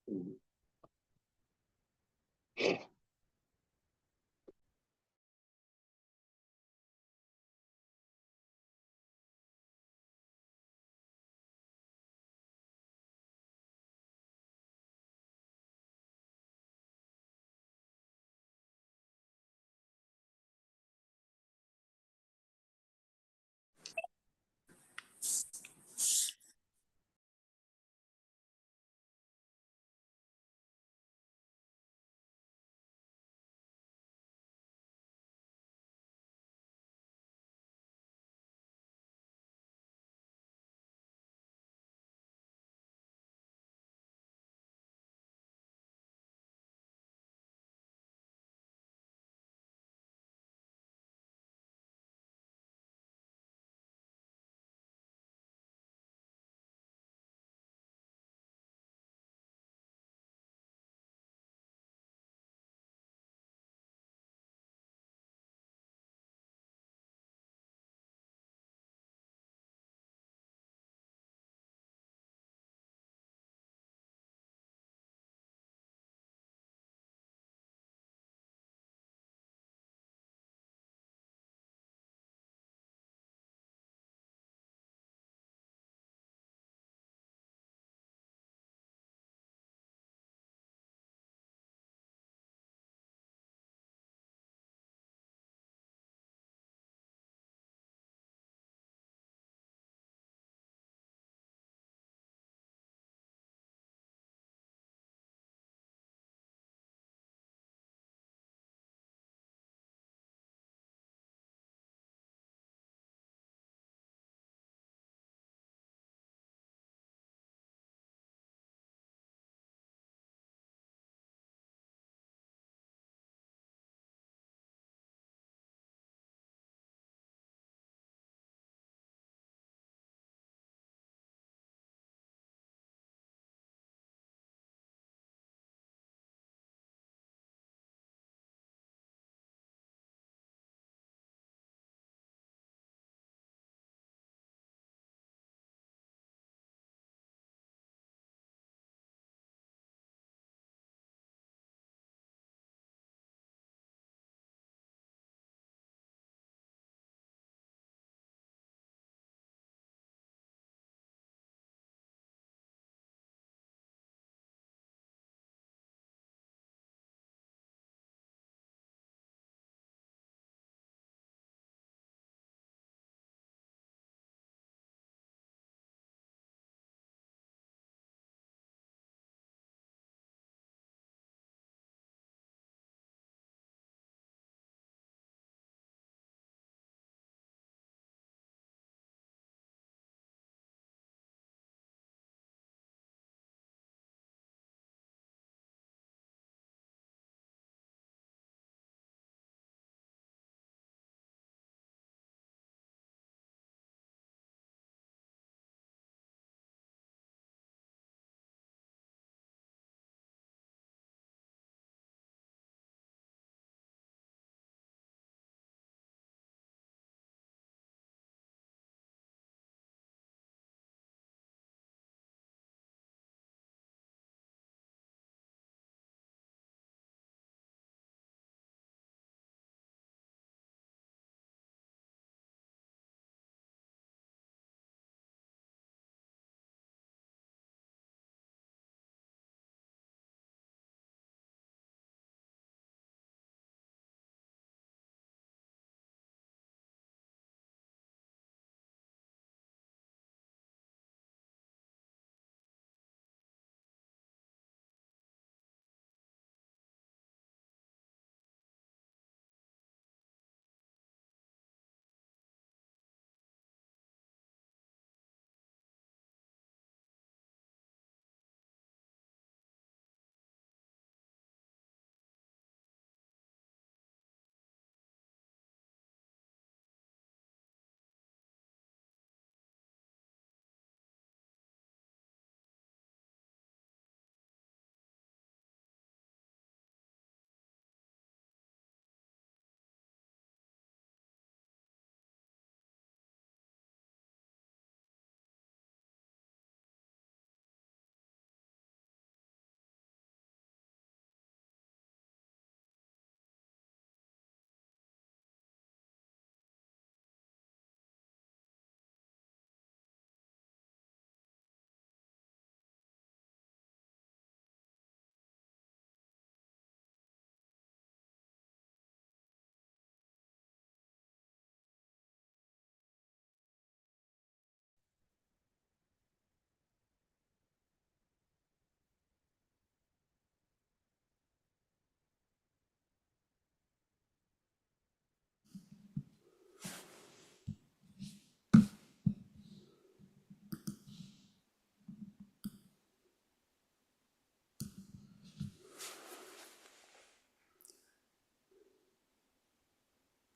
Mhm.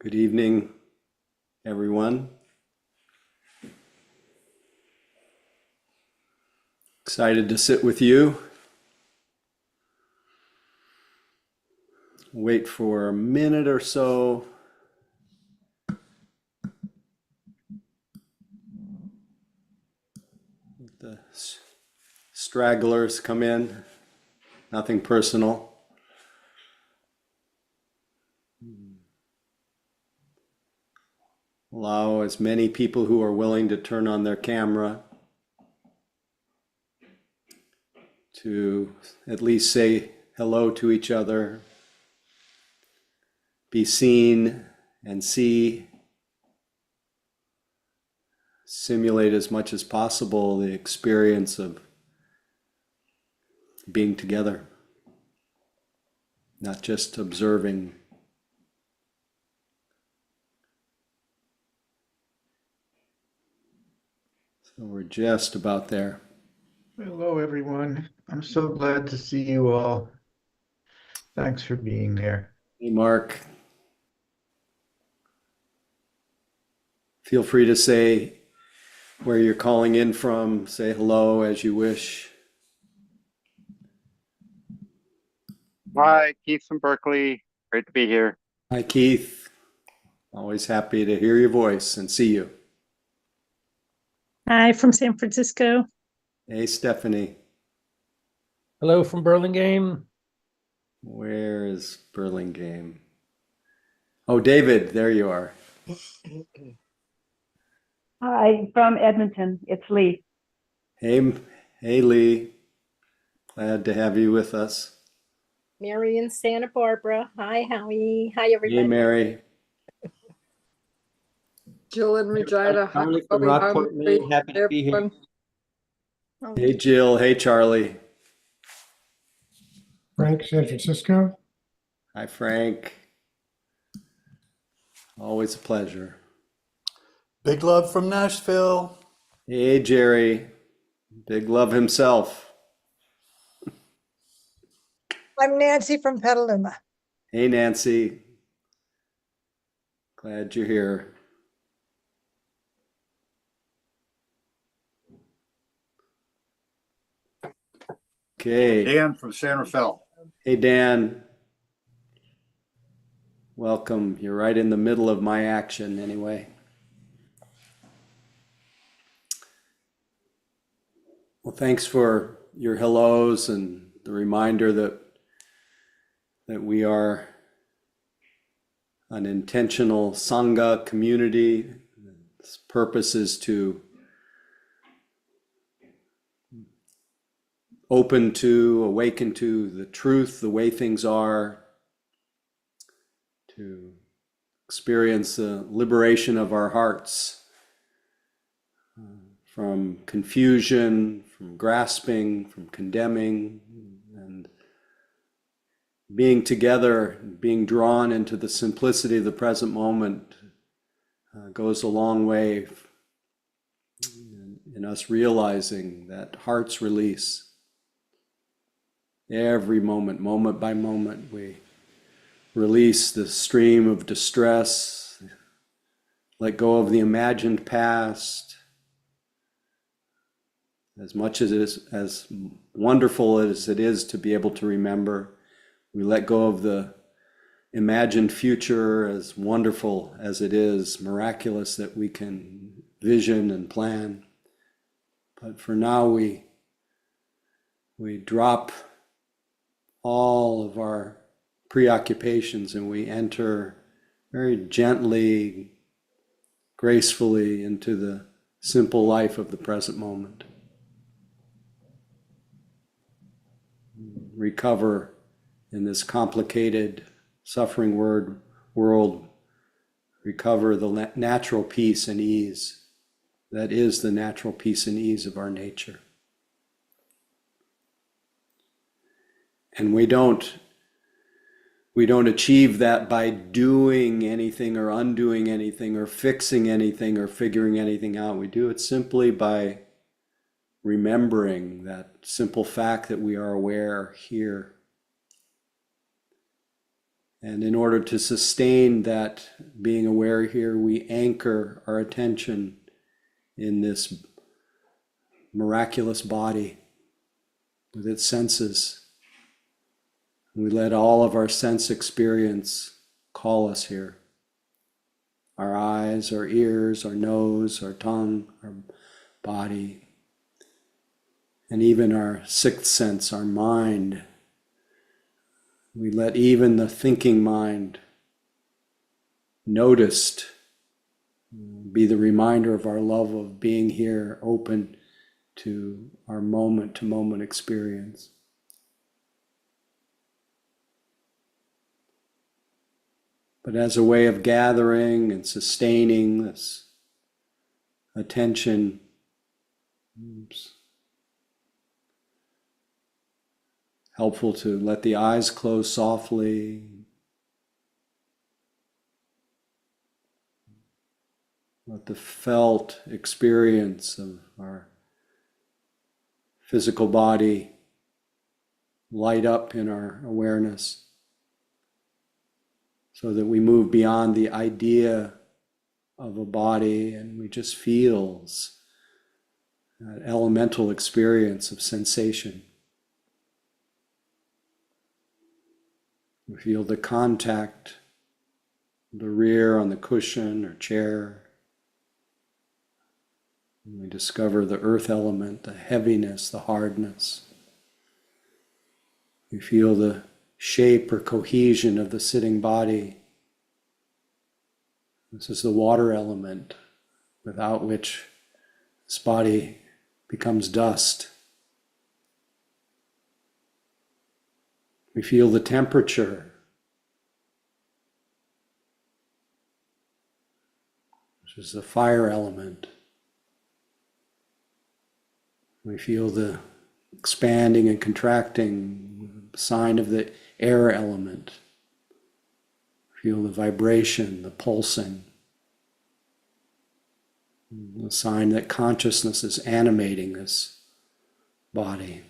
Good evening, everyone. Excited to sit with you. Wait for a minute or so. The stragglers come in. Nothing personal. Allow as many people who are willing to turn on their camera to at least say hello to each other, be seen and see, simulate as much as possible the experience of being together, not just observing. So we're just about there. Hello, everyone. I'm so glad to see you all. Thanks for being there. Hey, Mark. Feel free to say where you're calling in from. Say hello as you wish. Hi, Keith from Berkeley. Great to be here. Hi, Keith. Always happy to hear your voice and see you. Hi, from San Francisco. Hey, Stephanie. Hello from Burlingame. Where is Burlingame? Oh, David, there you are. Hi, from Edmonton. It's Lee. Hey, Lee. Glad to have you with us. Mary in Santa Barbara. Hi, Howie. Hi, everybody. Hey, Mary. Jill and Regina. Hi, Charlie from Howie. Hi, Rockport, Marie. Maine. Happy to be here. Everyone. Hey, Jill. Hey, Charlie. Frank, San Francisco. Hi, Frank. Always a pleasure. Big love from Nashville. Hey, Jerry. Big love himself. I'm Nancy from Petaluma. Hey, Nancy. Glad you're here. Okay. Dan from San Rafael. Hey, Dan. Welcome. You're right in the middle of my action anyway. Well, thanks for your hellos and the reminder that we are an intentional Sangha community. Its purpose is to open to, awaken to the truth, the way things are, to experience the liberation of our hearts from confusion, from grasping, from condemning, and being together, being drawn into the simplicity of the present moment goes a long way in us realizing that heart's release. Every moment, moment by moment, we release the stream of distress, let go of the imagined past. As much as it is, as wonderful as it is to be able to remember, we let go of the imagined future, as wonderful as it is, miraculous that we can vision and plan. But for now, we drop all of our preoccupations and we enter very gently, gracefully into the simple life of the present moment. Recover in this complicated, suffering world, recover the natural peace and ease that is the natural peace and ease of our nature. And we don't achieve that by doing anything or undoing anything or fixing anything or figuring anything out. We do it simply by remembering that simple fact that we are aware here. And in order to sustain that being aware here, we anchor our attention in this miraculous body with its senses. We let all of our sense experience call us here. Our eyes, our ears, our nose, our tongue, our body, and even our sixth sense, our mind. We let even the thinking mind, noticed, be the reminder of our love of being here, open to our moment-to-moment experience. But as a way of gathering and sustaining this attention, helpful to let the eyes close softly. Let the felt experience of our physical body light up in our awareness so that we move beyond the idea of a body and we just feel that elemental experience of sensation. We feel the contact, the rear on the cushion or chair. And we discover the earth element, the heaviness, the hardness. We feel the shape or cohesion of the sitting body. This is the water element, without which this body becomes dust. We feel the temperature, which is the fire element. We feel the expanding and contracting sign of the air element. Feel the vibration, the pulsing, the sign that consciousness is animating this body.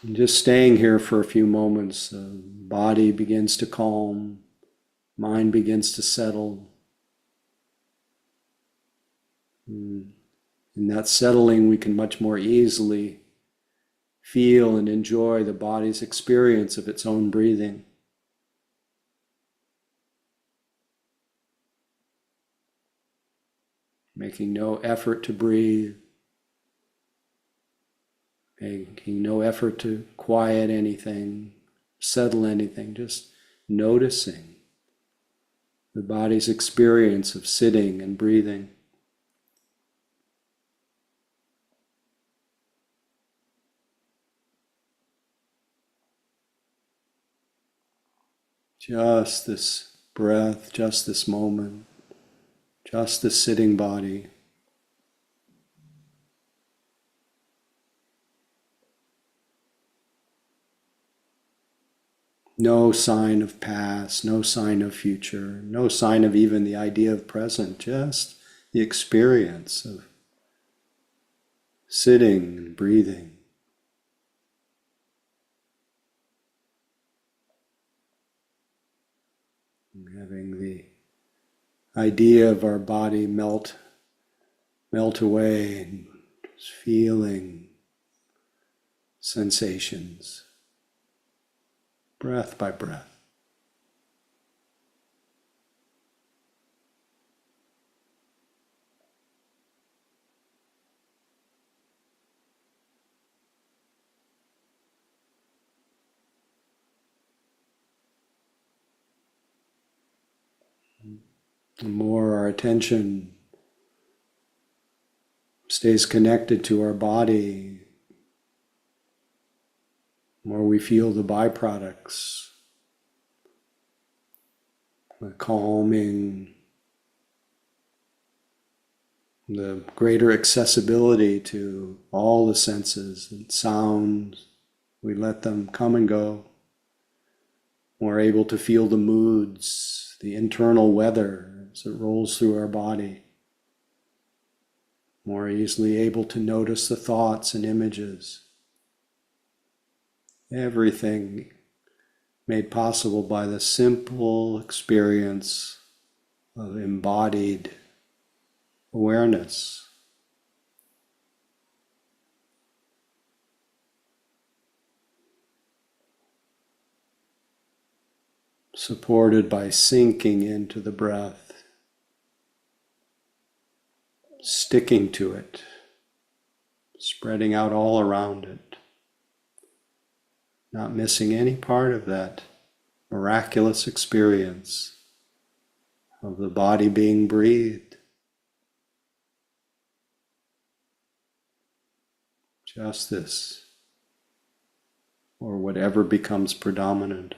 And just staying here for a few moments, the body begins to calm, mind begins to settle. In that settling, we can much more easily feel and enjoy the body's experience of its own breathing. Making no effort to breathe, making no effort to quiet anything, settle anything, just noticing the body's experience of sitting and breathing. Just this breath, just this moment, just this sitting body. No sign of past, no sign of future, no sign of even the idea of present, just the experience of sitting and breathing. Having the idea of our body melt away and just feeling sensations, breath by breath. The more our attention stays connected to our body, the more we feel the byproducts, the calming, the greater accessibility to all the senses and sounds. We let them come and go. We're able to feel the moods, the internal weather as it rolls through our body. More easily able to notice the thoughts and images. Everything made possible by the simple experience of embodied awareness. Supported by sinking into the breath, sticking to it, spreading out all around it, not missing any part of that miraculous experience of the body being breathed. Just this, or whatever becomes predominant.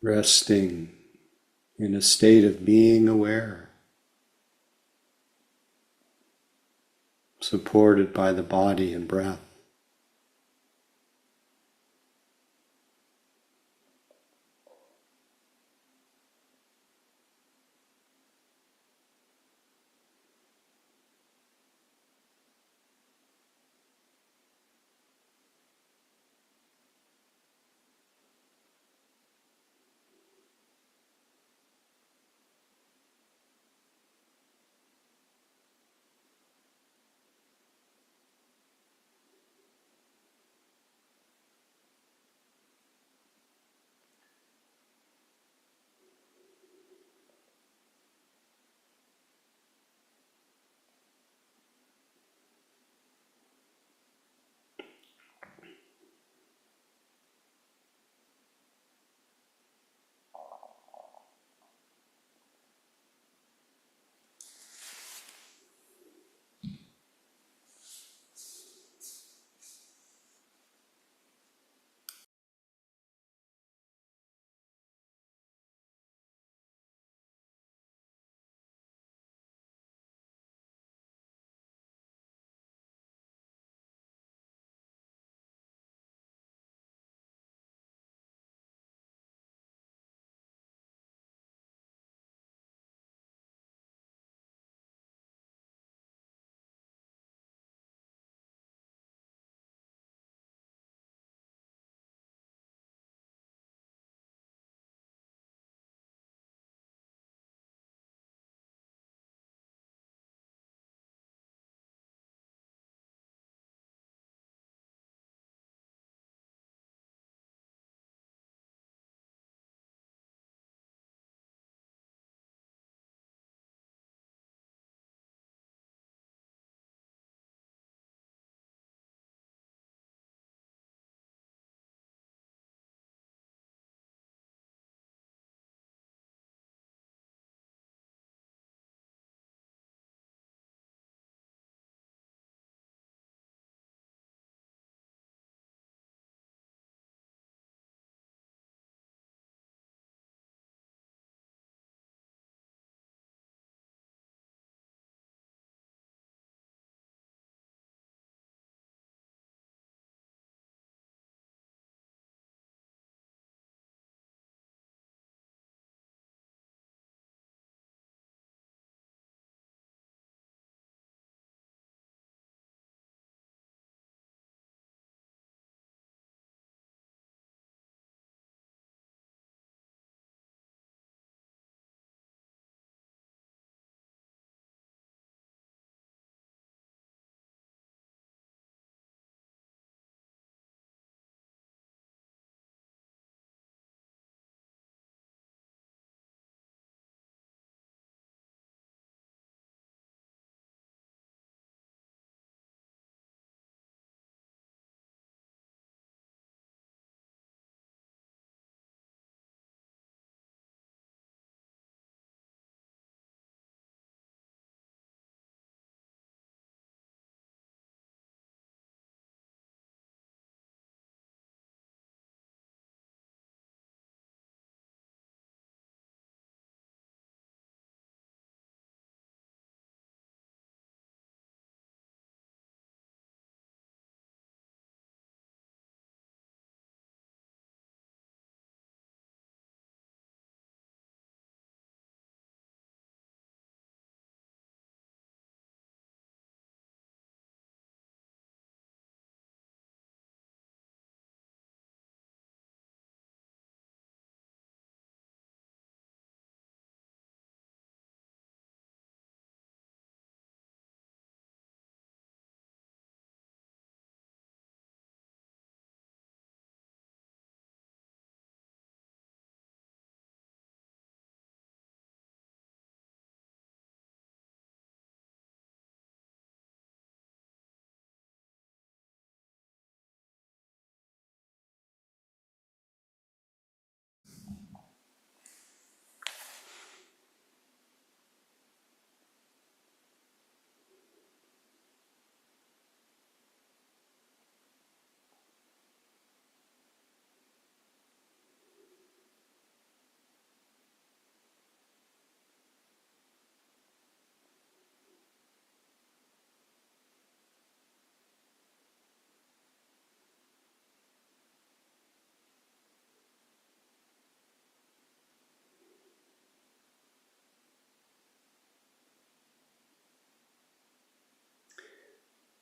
Resting in a state of being aware, supported by the body and breath.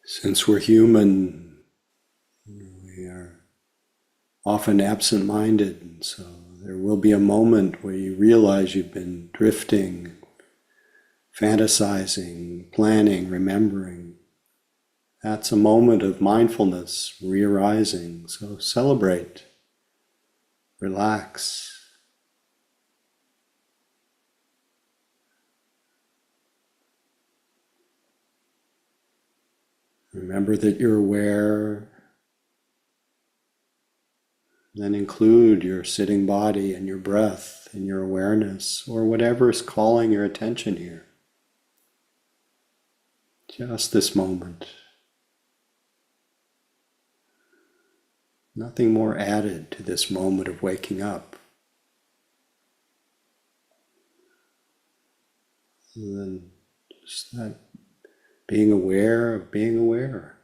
Since we're human, we are often absent-minded, and so there will be a moment where you realize you've been drifting, fantasizing, planning, remembering. That's a moment of mindfulness, re-arising. So celebrate, relax. Remember that you're aware, then include your sitting body and your breath and your awareness, or whatever is calling your attention here. Just this moment. Nothing more added to this moment of waking up than just that being aware of being aware.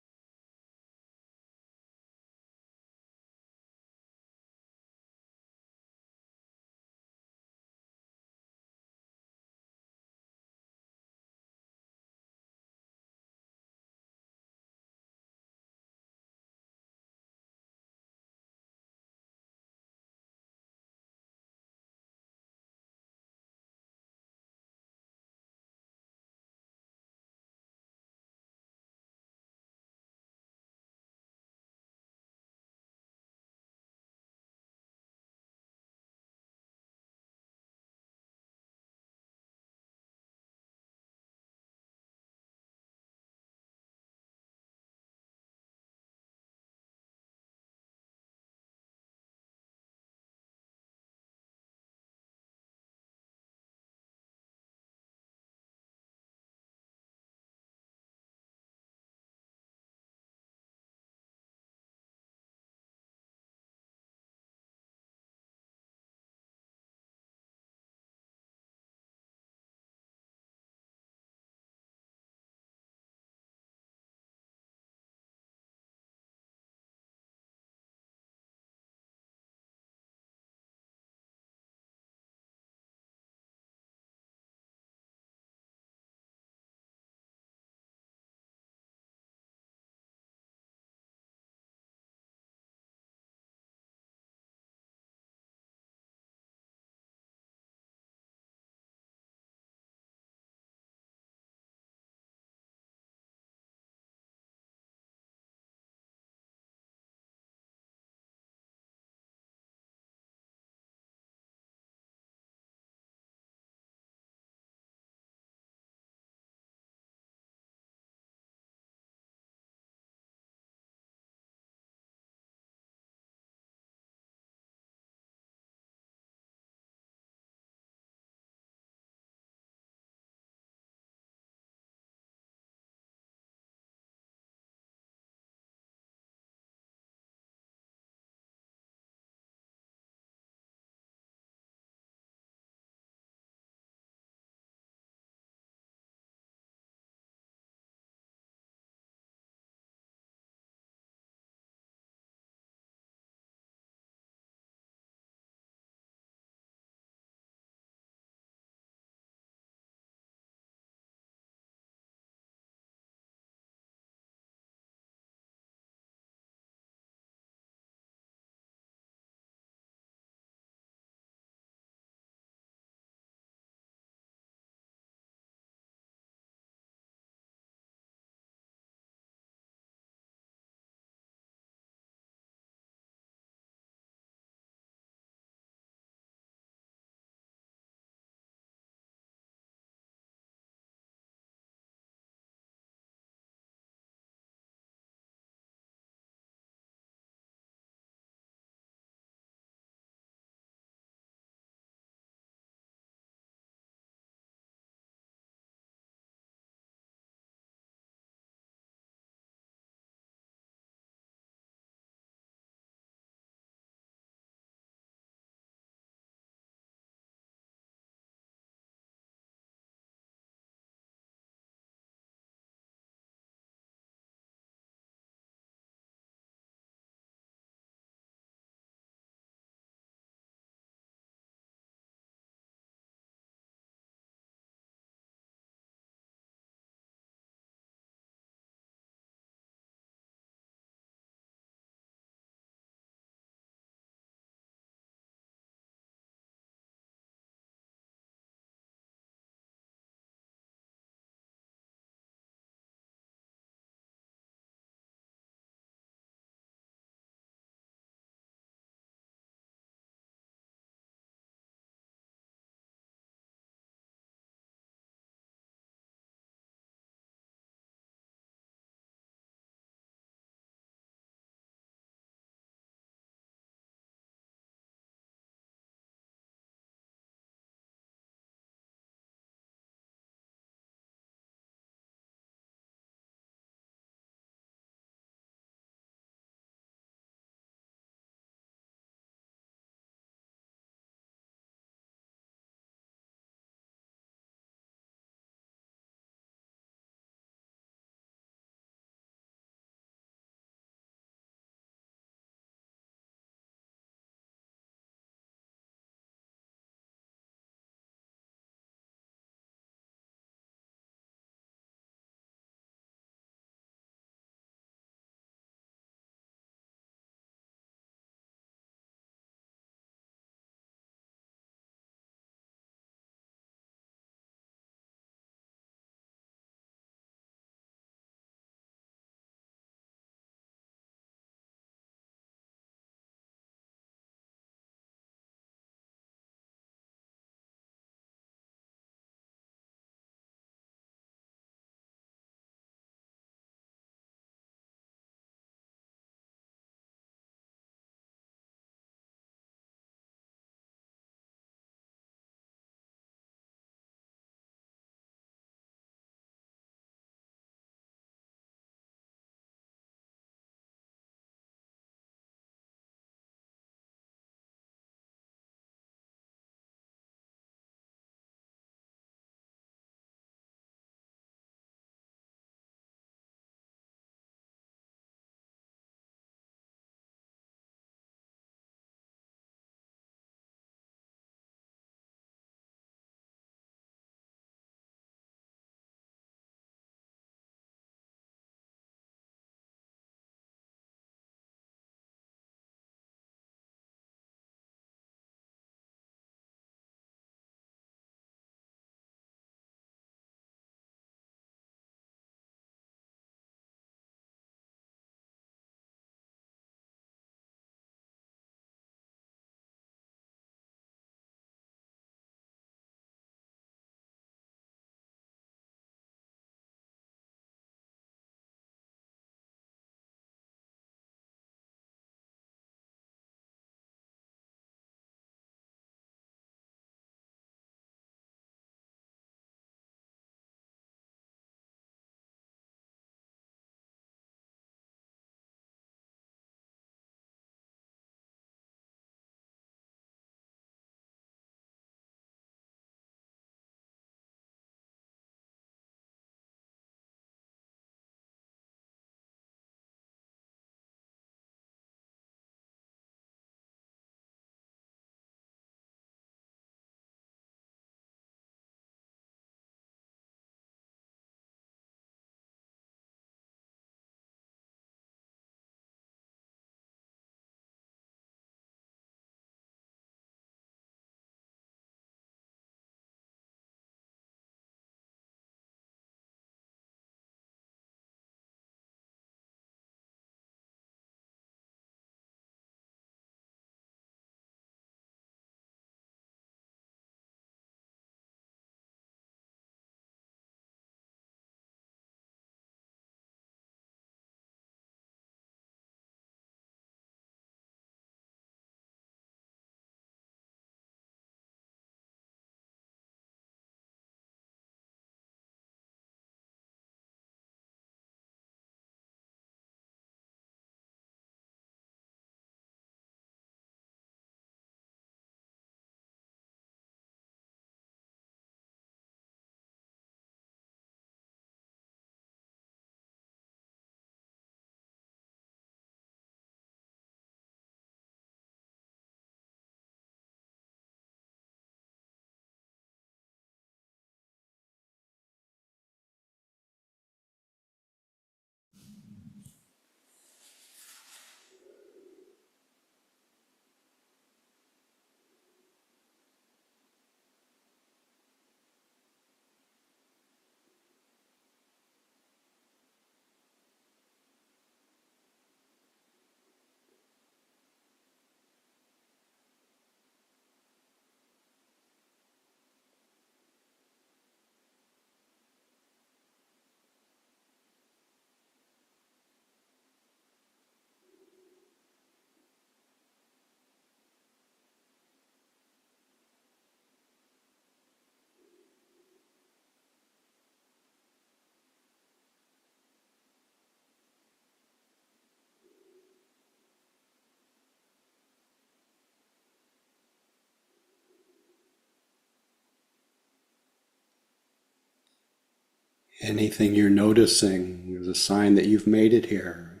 Anything you're noticing is a sign that you've made it here.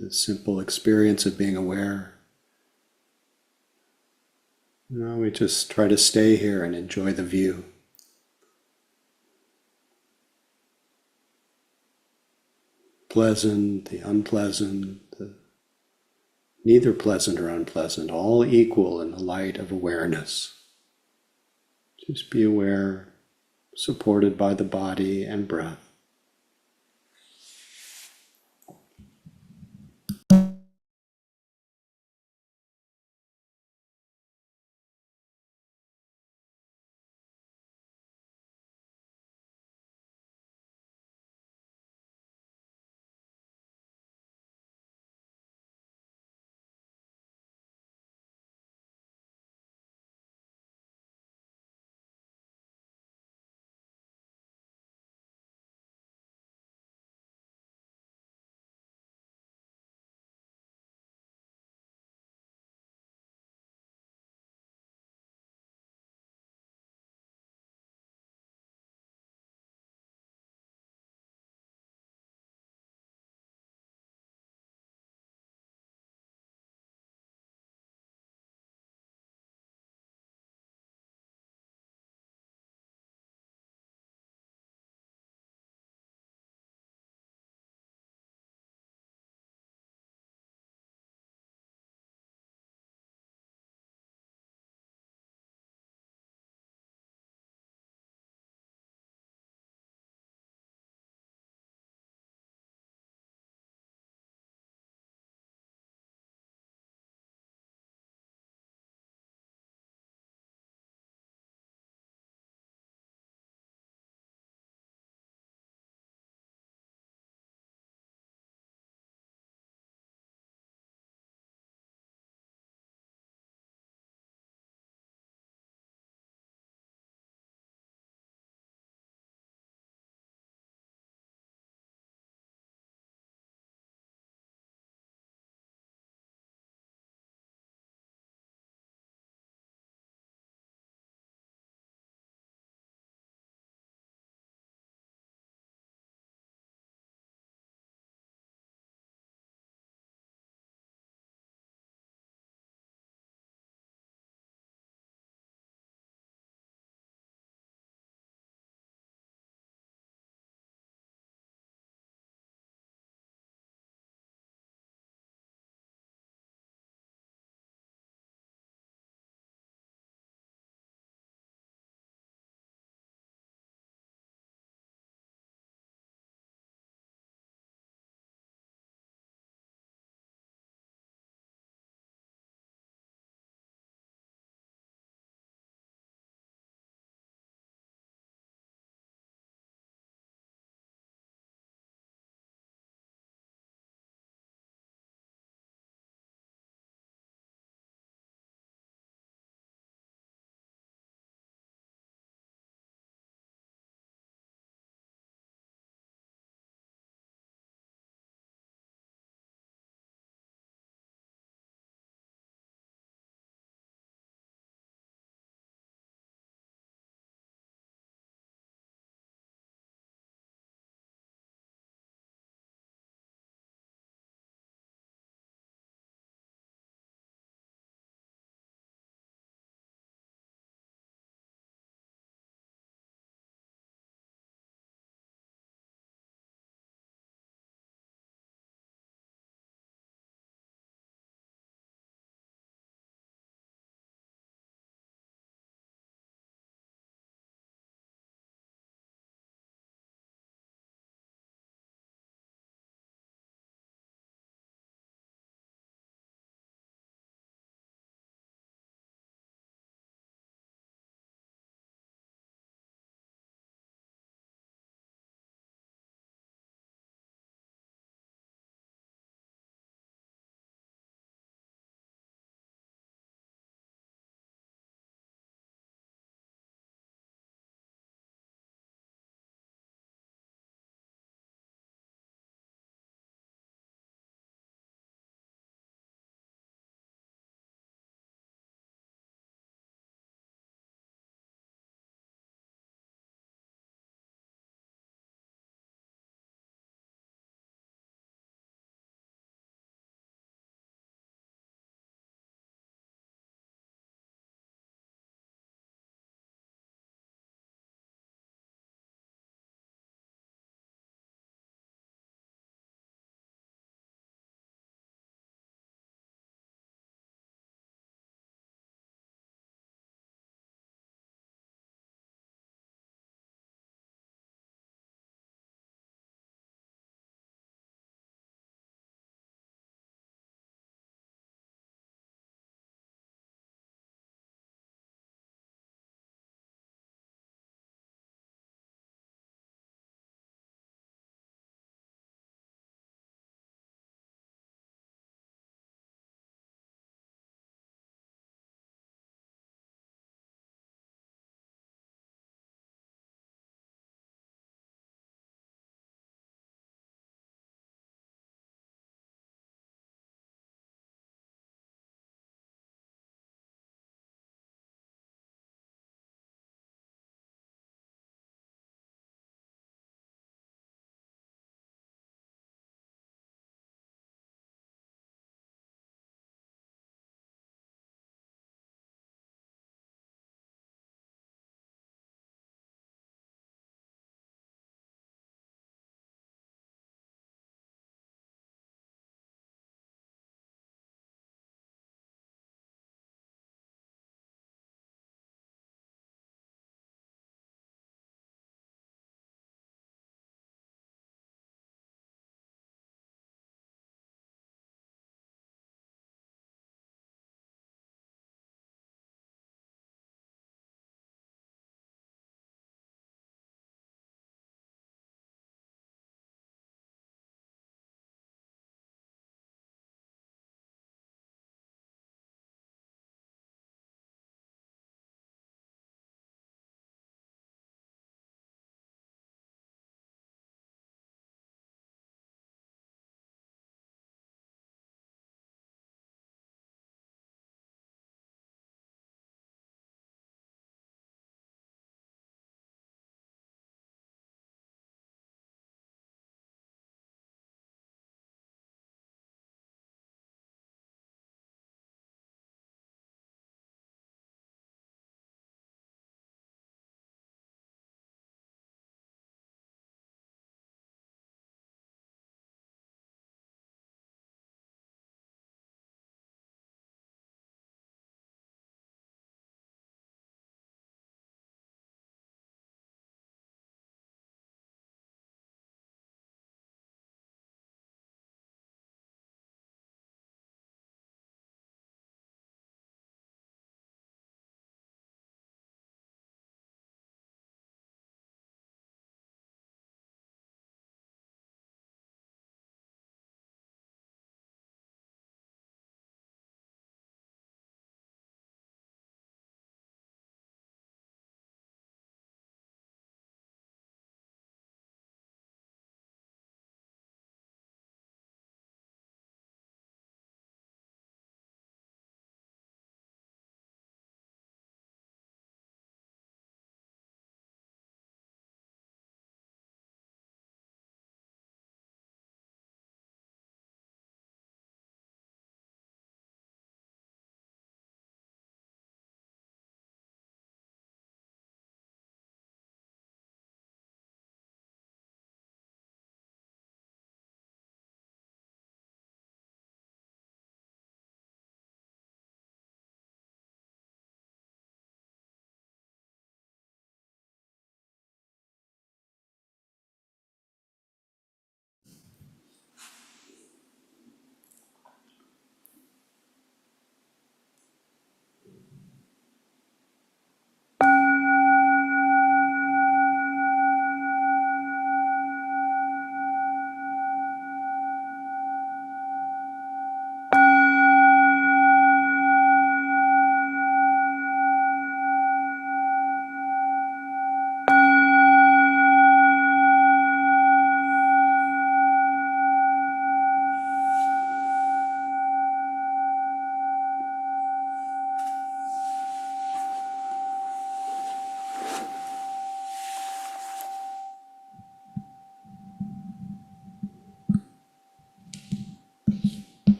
The simple experience of being aware. No, we just try to stay here and enjoy the view. Pleasant, the unpleasant, neither pleasant or unpleasant, all equal in the light of awareness. Just be aware, supported by the body and breath.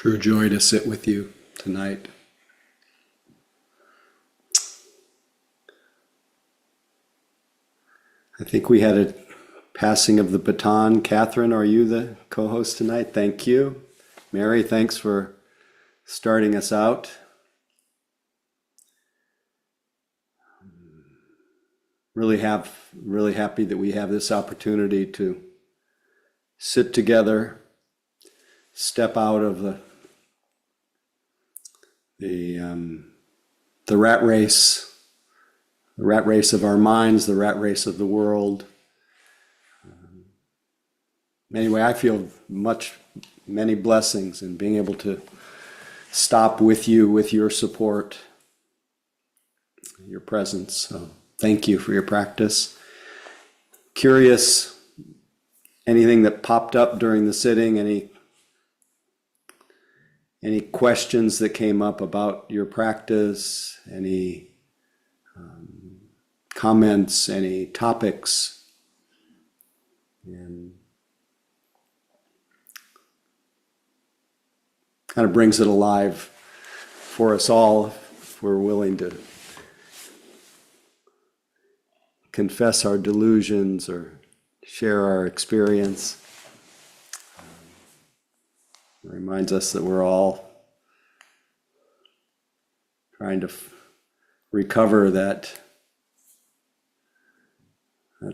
True joy to sit with you tonight. I think we had a passing of the baton. Catherine, are you the co-host tonight? Thank you. Mary, thanks for starting us out. Really happy that we have this opportunity to sit together, step out of the rat race of our minds, the rat race of the world. Anyway, I feel many blessings in being able to stop with you, with your support, your presence. So thank you for your practice. Curious, anything that popped up during the sitting, any questions that came up about your practice, any comments, any topics? And kind of brings it alive for us all if we're willing to confess our delusions or share our experience. It reminds us that we're all trying to recover that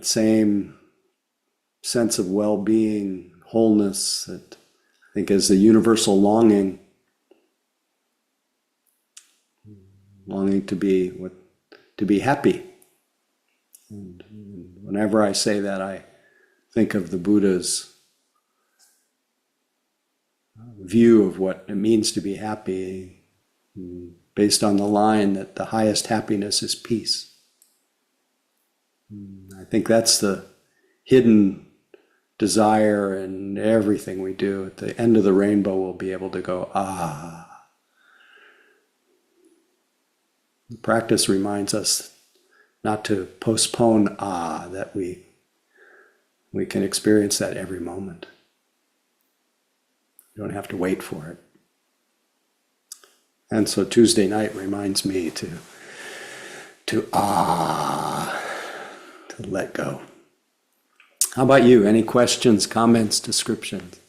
same sense of well-being, wholeness that I think is the universal longing to be happy. And whenever I say that, I think of the Buddha's view of what it means to be happy, based on the line that the highest happiness is peace. I think that's the hidden desire in everything we do. At the end of the rainbow, we'll be able to go, ah. The practice reminds us not to postpone that we can experience that every moment. You don't have to wait for it. And so Tuesday night reminds me to let go. How about you? Any questions, comments, descriptions?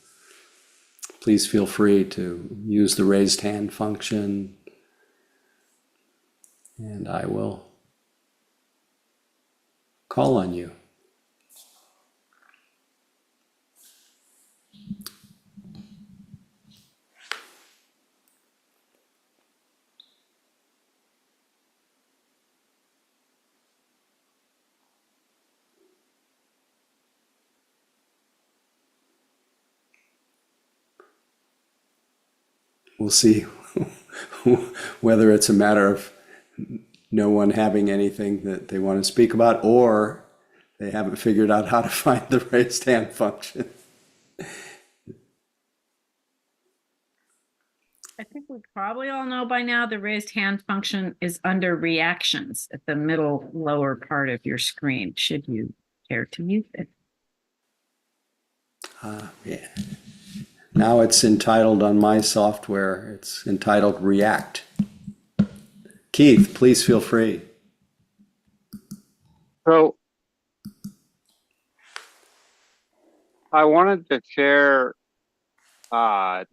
Please feel free to use the raised hand function, and I will call on you. We'll see whether it's a matter of no one having anything that they want to speak about, or they haven't figured out how to find the raised hand function. I think we probably all know by now the raised hand function is under reactions at the middle lower part of your screen, should you care to use it. Yeah. Now it's entitled on my software, it's entitled React. Keith, please feel free. So I wanted to share, for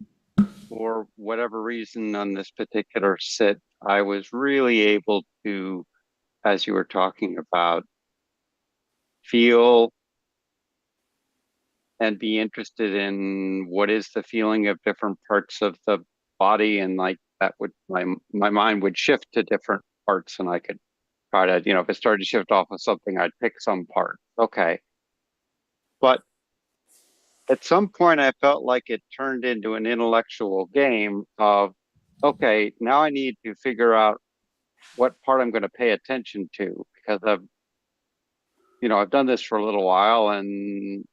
whatever reason on this particular sit, I was really able to, as you were talking about, feel and be interested in what is the feeling of different parts of the body, and like that would my mind would shift to different parts, and I could try to, if it started to shift off of something, I'd pick some part. Okay. But at some point I felt like it turned into an intellectual game of, okay, now I need to figure out what part I'm going to pay attention to, because I've done this for a little while, and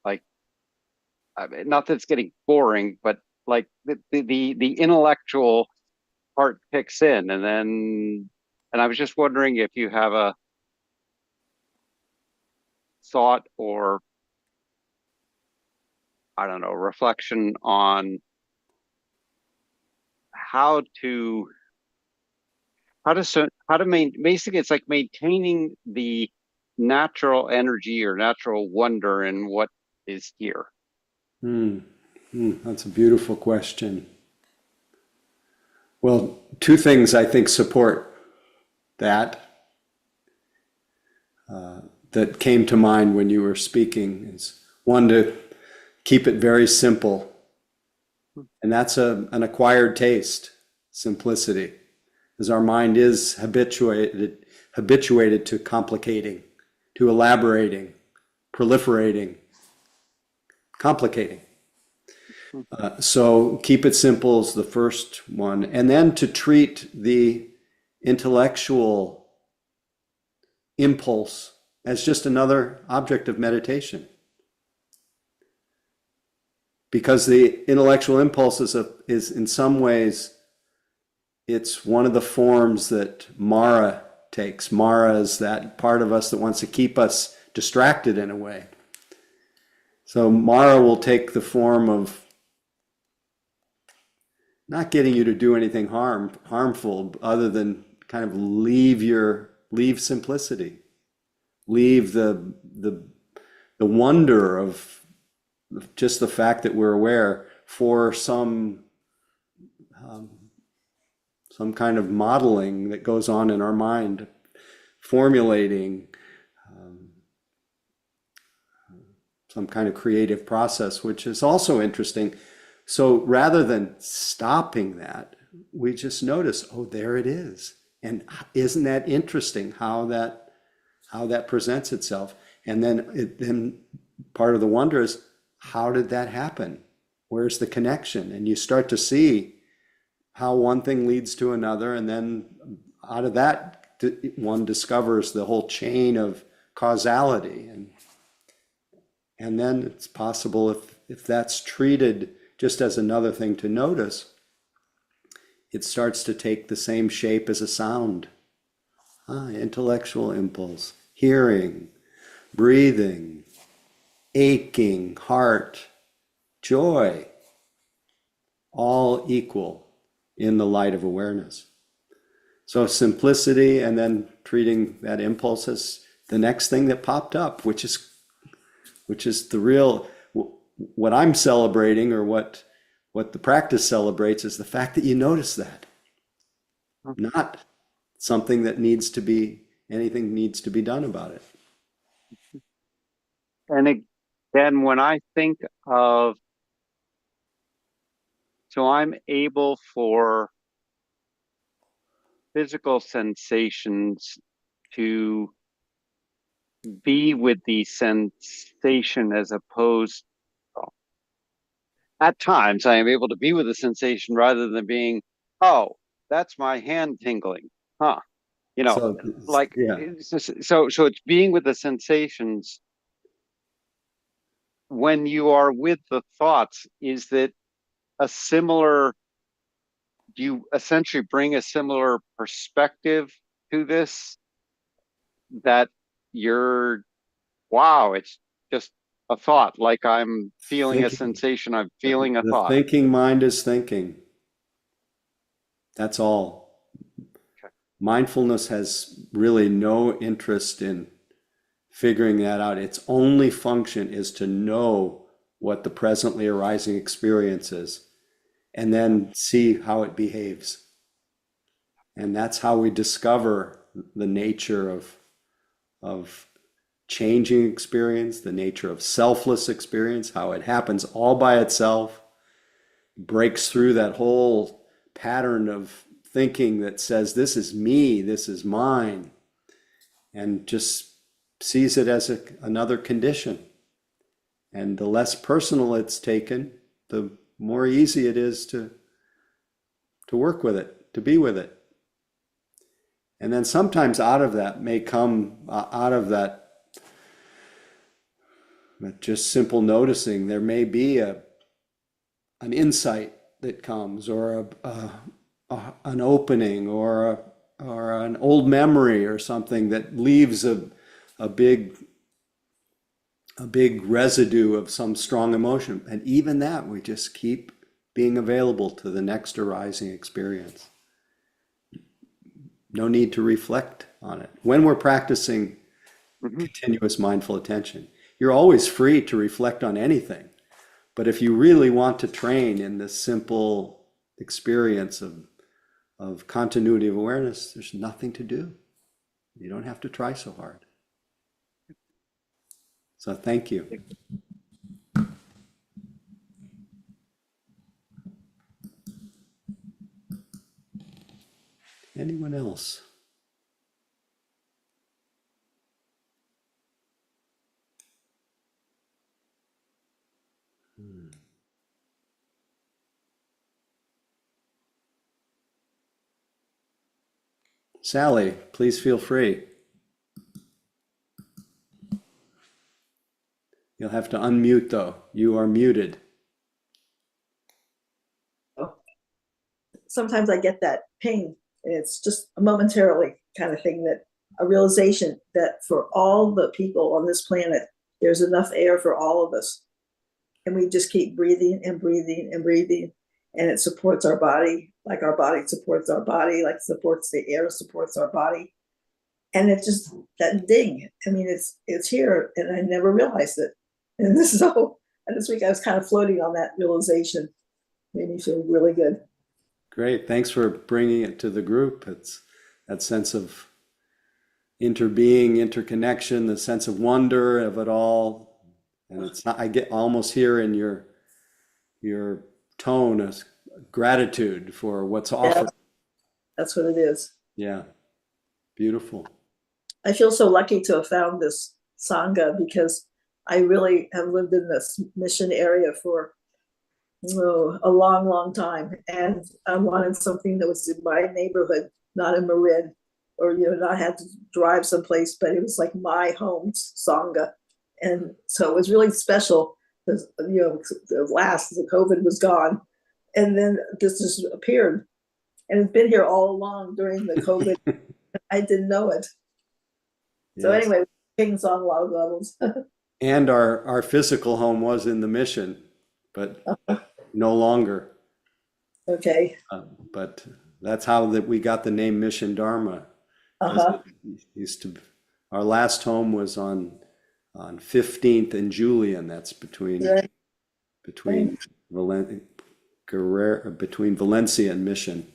like, I mean, not that it's getting boring, but like the intellectual part kicks in, and I was just wondering if you have a thought or, I don't know, reflection on how to basically it's like maintaining the natural energy or natural wonder in what is here. That's a beautiful question. Well, two things I think support that that came to mind when you were speaking is one, to keep it very simple, and that's an acquired taste, simplicity, as our mind is habituated to complicating, to elaborating, proliferating, complicating. So keep it simple is the first one. And then to treat the intellectual impulse as just another object of meditation. Because the intellectual impulse is in some ways, it's one of the forms that Mara takes. Mara is that part of us that wants to keep us distracted in a way. So Mara will take the form of not getting you to do anything harmful other than kind of leave simplicity, leave the wonder of just the fact that we're aware for some kind of modeling that goes on in our mind, formulating some kind of creative process, which is also interesting. So rather than stopping that, we just notice, oh, there it is. And isn't that interesting how that presents itself? And then part of the wonder is, how did that happen? Where's the connection? And you start to see how one thing leads to another, and then out of that, one discovers the whole chain of causality. And then it's possible, if that's treated just as another thing to notice, it starts to take the same shape as a sound. Intellectual impulse, hearing, breathing, aching, heart, joy, all equal in the light of awareness. So simplicity, and then treating that impulse as the next thing that popped up, which is the real, what I'm celebrating, or what the practice celebrates, is the fact that you notice that, not something that anything needs to be done about it. And again, when I think of, so I'm able for physical sensations to be with the sensation, as opposed, well, at times I am able to be with the sensation rather than being, oh, that's my hand tingling, So, like, yeah. so it's being with the sensations. When you are with the thoughts, is that do you essentially bring a similar perspective to this, that wow, it's just a thought, like I'm feeling a sensation, I'm feeling a The thought. thinking mind is thinking. That's all. Okay. Mindfulness has really no interest in figuring that out. Its only function is to know what the presently arising experience is, and then see how it behaves. And that's how we discover the nature of changing experience, the nature of selfless experience, how it happens all by itself, breaks through that whole pattern of thinking that says, this is me, this is mine, and just sees it as another condition. And the less personal it's taken, the more easy it is to work with it, to be with it. And then sometimes out of that may come, out of that just simple noticing, there may be an insight that comes, or an opening, or an old memory, or something that leaves a big residue of some strong emotion. And even that, we just keep being available to the next arising experience. No need to reflect on it. When we're practicing continuous mindful attention, you're always free to reflect on anything. But if you really want to train in this simple experience of continuity of awareness, there's nothing to do. You don't have to try so hard. So thank you. Anyone else? Sally, please feel free. You'll have to unmute though. You are muted. Sometimes I get that ping, and it's just a momentarily kind of thing, that a realization that for all the people on this planet, there's enough air for all of us. And we just keep breathing and breathing and breathing. And it supports our body, like our body supports our body, like supports the air, supports our body. And it's just that ding. I mean, it's here, and I never realized it. And this week I was kind of floating on that realization. Made me feel really good. Great. Thanks for bringing it to the group. It's that sense of interbeing, interconnection, the sense of wonder of it all. And it's not, I get almost here in your tone of gratitude for what's offered. Yeah, that's what it is. Yeah. Beautiful. I feel so lucky to have found this Sangha, because I really have lived in this mission area for a long, long time. And I wanted something that was in my neighborhood, not in Marin, or, not have to drive someplace, but it was like my home Sangha. And so it was really special because, the COVID was gone. And then this just appeared. And it's been here all along during the COVID. I didn't know it. So Yes. anyway, things on a lot of levels. And our physical home was in the mission, but no longer. Okay. But that's how we got the name Mission Dharma. Our last home was on 15th and Julian. That's between Valencia and Mission,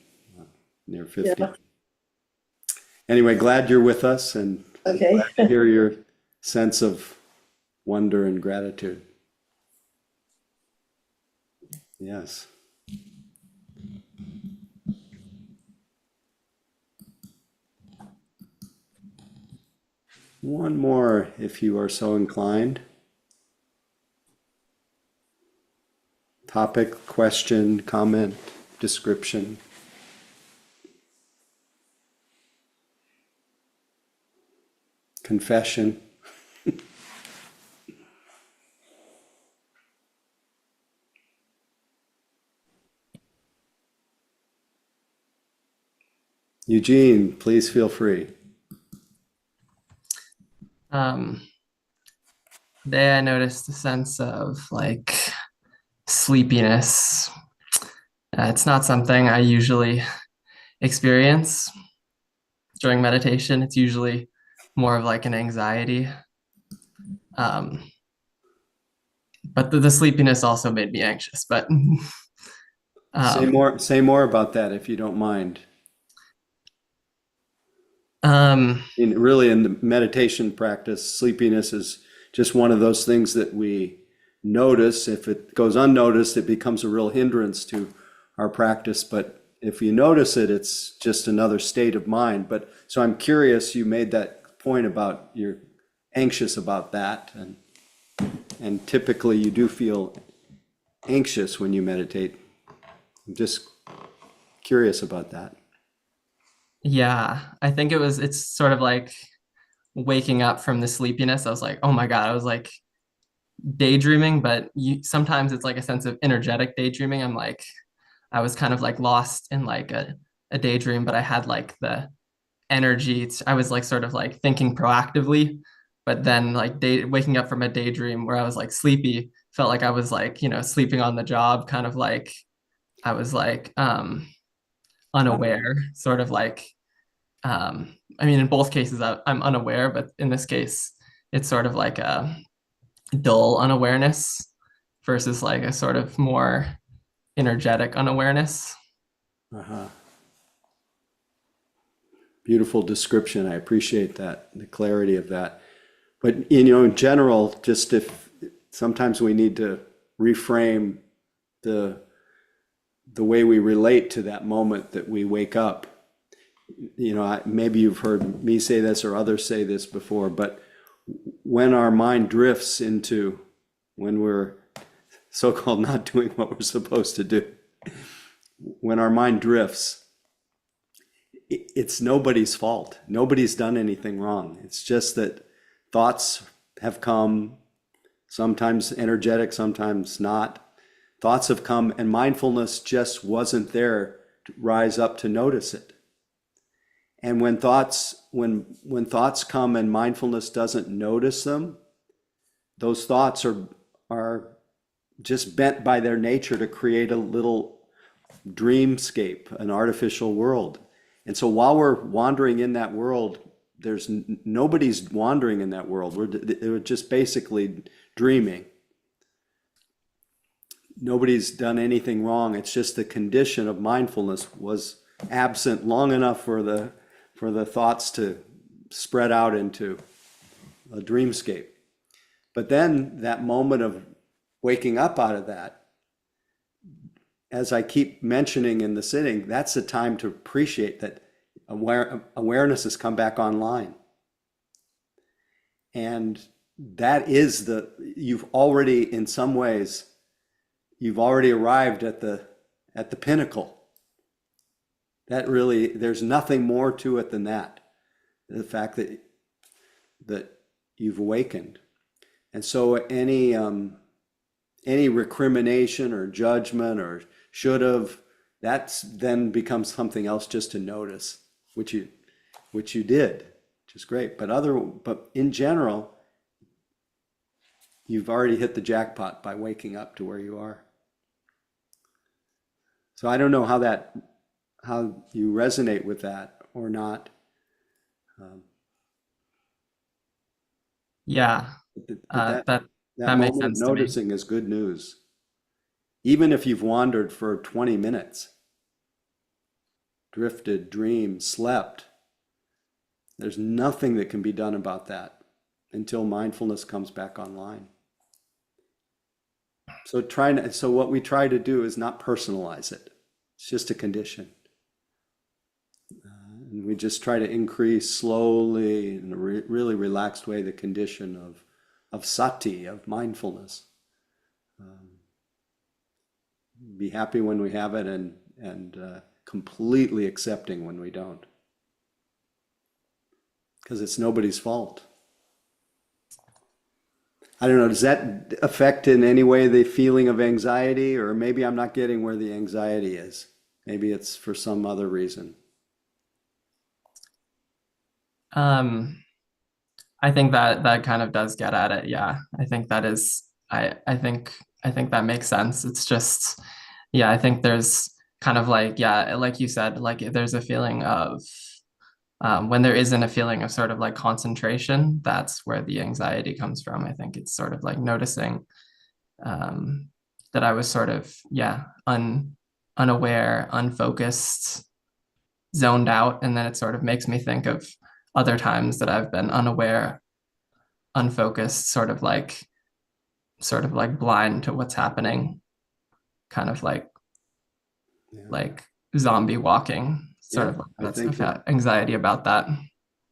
near 50. Yeah. Anyway, glad you're with us, and Okay. glad to hear your sense of wonder and gratitude. Yes. One more, if you are so inclined. Topic, question, comment, description. Confession. Eugene, please feel free. Today I noticed a sense of sleepiness. It's not something I usually experience during meditation. It's usually more of an anxiety. But the sleepiness also made me anxious. But say more about that if you don't mind. Really, in the meditation practice, sleepiness is just one of those things that we notice. If it goes unnoticed, it becomes a real hindrance to our practice. But if you notice it, it's just another state of mind. But so I'm curious, you made that point about you're anxious about that. And typically you do feel anxious when you meditate. I'm just curious about that. Yeah, I think it's sort of like waking up from the sleepiness. I was like, oh my God, I was daydreaming, but sometimes it's a sense of energetic daydreaming. I was kind of lost in a daydream, but I had the energy. I was sort of thinking proactively, but then waking up from a daydream where I was sleepy, felt like I was sleeping on the job, kind of I was like unaware, sort of like I mean, in both cases I'm unaware, but in this case, it's sort of like a dull unawareness versus like a sort of more energetic unawareness. Uh-huh. Beautiful description. I appreciate that, the clarity of that. But in general, just if sometimes we need to reframe the way we relate to that moment that we wake up. Maybe you've heard me say this or others say this before, but when our mind drifts into when we're so-called not doing what we're supposed to do, when our mind drifts, it's nobody's fault. Nobody's done anything wrong. It's just that thoughts have come, sometimes energetic, sometimes not. Thoughts have come, and mindfulness just wasn't there to rise up to notice it. And when thoughts come and mindfulness doesn't notice them, those thoughts are just bent by their nature to create a little dreamscape, an artificial world. And so while we're wandering in that world, there's nobody's wandering in that world. We're just basically dreaming. Nobody's done anything wrong. It's just the condition of mindfulness was absent long enough for the thoughts to spread out into a dreamscape. But then that moment of waking up out of that, as I keep mentioning in the sitting, that's the time to appreciate that awareness has come back online. And that is you've already, in some ways, you've already arrived at the pinnacle. That really, there's nothing more to it than that. The fact that you've awakened. And so any recrimination or judgment or should have, that's then becomes something else just to notice, which you did, which is great. But in general, you've already hit the jackpot by waking up to where you are. So I don't know how you resonate with that or not. Yeah, that That makes moment of sense to me. noticing is good news. Even if you've wandered for 20 minutes, drifted, dreamed, slept, there's nothing that can be done about that until mindfulness comes back online. So what we try to do is not personalize it. It's just a condition. And we just try to increase slowly in a really relaxed way the condition of sati, of mindfulness. Be happy when we have it and completely accepting when we don't. Because it's nobody's fault. I don't know, does that affect in any way the feeling of anxiety? Or maybe I'm not getting where the anxiety is. Maybe it's for some other reason. I think that kind of does get at it. Yeah, I think that is. I think that makes sense. It's just, yeah, I think there's kind of like, yeah, like you said, like there's a feeling of when there isn't a feeling of sort of like concentration, that's where the anxiety comes from. I think it's sort of like noticing that I was sort of, yeah, unaware, unfocused, zoned out, and then it sort of makes me think of other times that I've been unaware, unfocused, sort of like blind to what's happening, kind of like zombie walking, sort of. That's, I've had anxiety about that.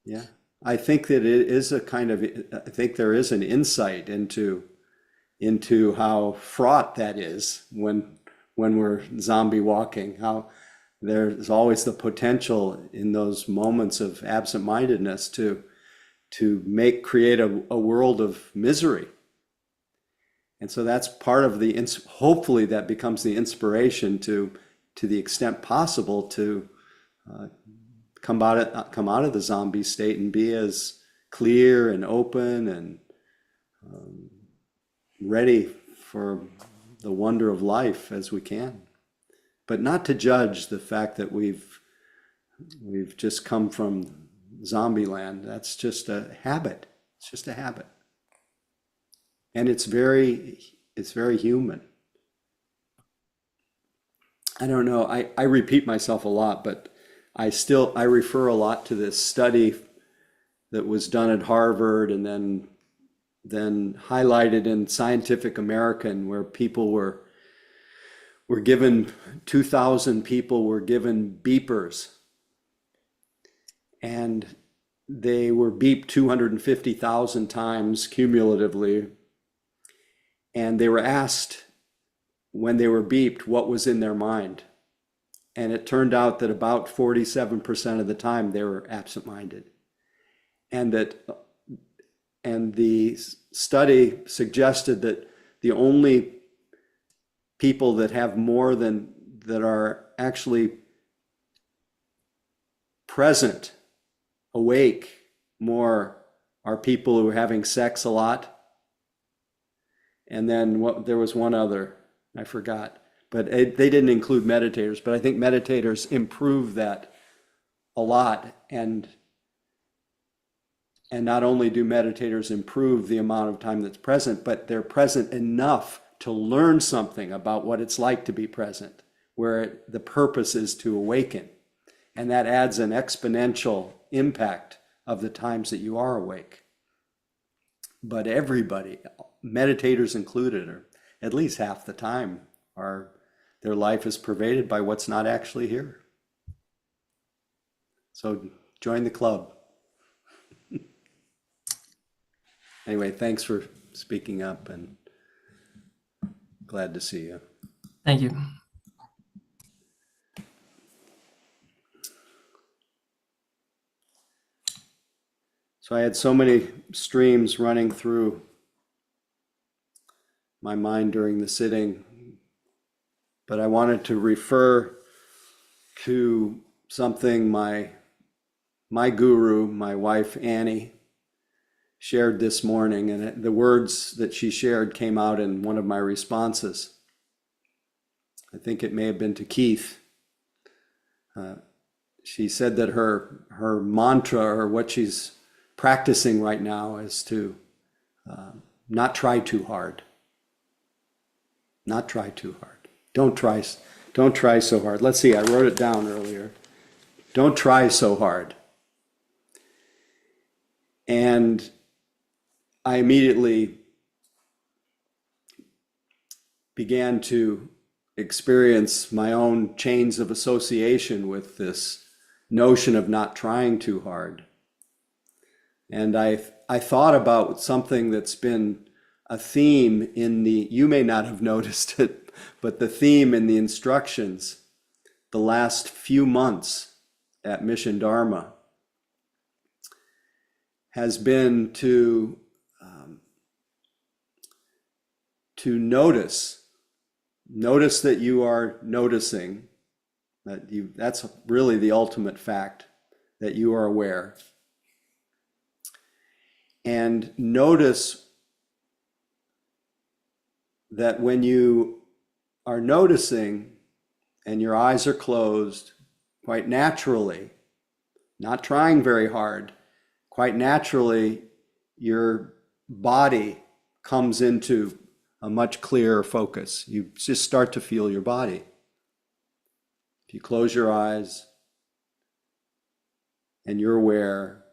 Yeah, I think that it is a kind of, I think there is an insight into how fraught that is when we're zombie walking, how there's always the potential in those moments of absent-mindedness to create a world of misery. And so that's part of hopefully that becomes the inspiration to the extent possible to come out of the zombie state and be as clear and open and ready for the wonder of life as we can. but not to judge the fact that we've just come from zombie land. That's just a habit. It's just a habit. And it's very human. I don't know, I repeat myself a lot, but I refer a lot to this study that was done at Harvard and then highlighted in Scientific American, where people were given, 2,000 people were given beepers, and they were beeped 250,000 times cumulatively, and they were asked when they were beeped what was in their mind. And it turned out that about 47% of the time they were absent-minded. And the study suggested that the only people that have more than, that are actually present, awake more, are people who are having sex a lot. And then there was one other, I forgot, but they didn't include meditators, but I think meditators improve that a lot. And not only do meditators improve the amount of time that's present, but they're present enough to learn something about what it's like to be present, where the purpose is to awaken. And that adds an exponential impact of the times that you are awake. But everybody, meditators included, are at least half the time, their life is pervaded by what's not actually here. So join the club. Anyway, thanks for speaking up, and glad to see you. Thank you. So I had so many streams running through my mind during the sitting, but I wanted to refer to something my guru, my wife Annie, shared this morning, and the words that she shared came out in one of my responses. I think it may have been to Keith. She said that her mantra, or what she's practicing right now, is to not try too hard. Not try too hard. Don't try so hard. Let's see, I wrote it down earlier. Don't try so hard. And I immediately began to experience my own chains of association with this notion of not trying too hard. And I thought about something that's been a theme you may not have noticed it, but the theme in the instructions the last few months at Mission Dharma has been to notice that you are noticing, that's really the ultimate fact, that you are aware. And notice that when you are noticing and your eyes are closed, quite naturally, not trying very hard, quite naturally, your body comes into a much clearer focus. You just start to feel your body. If you close your eyes and you're aware,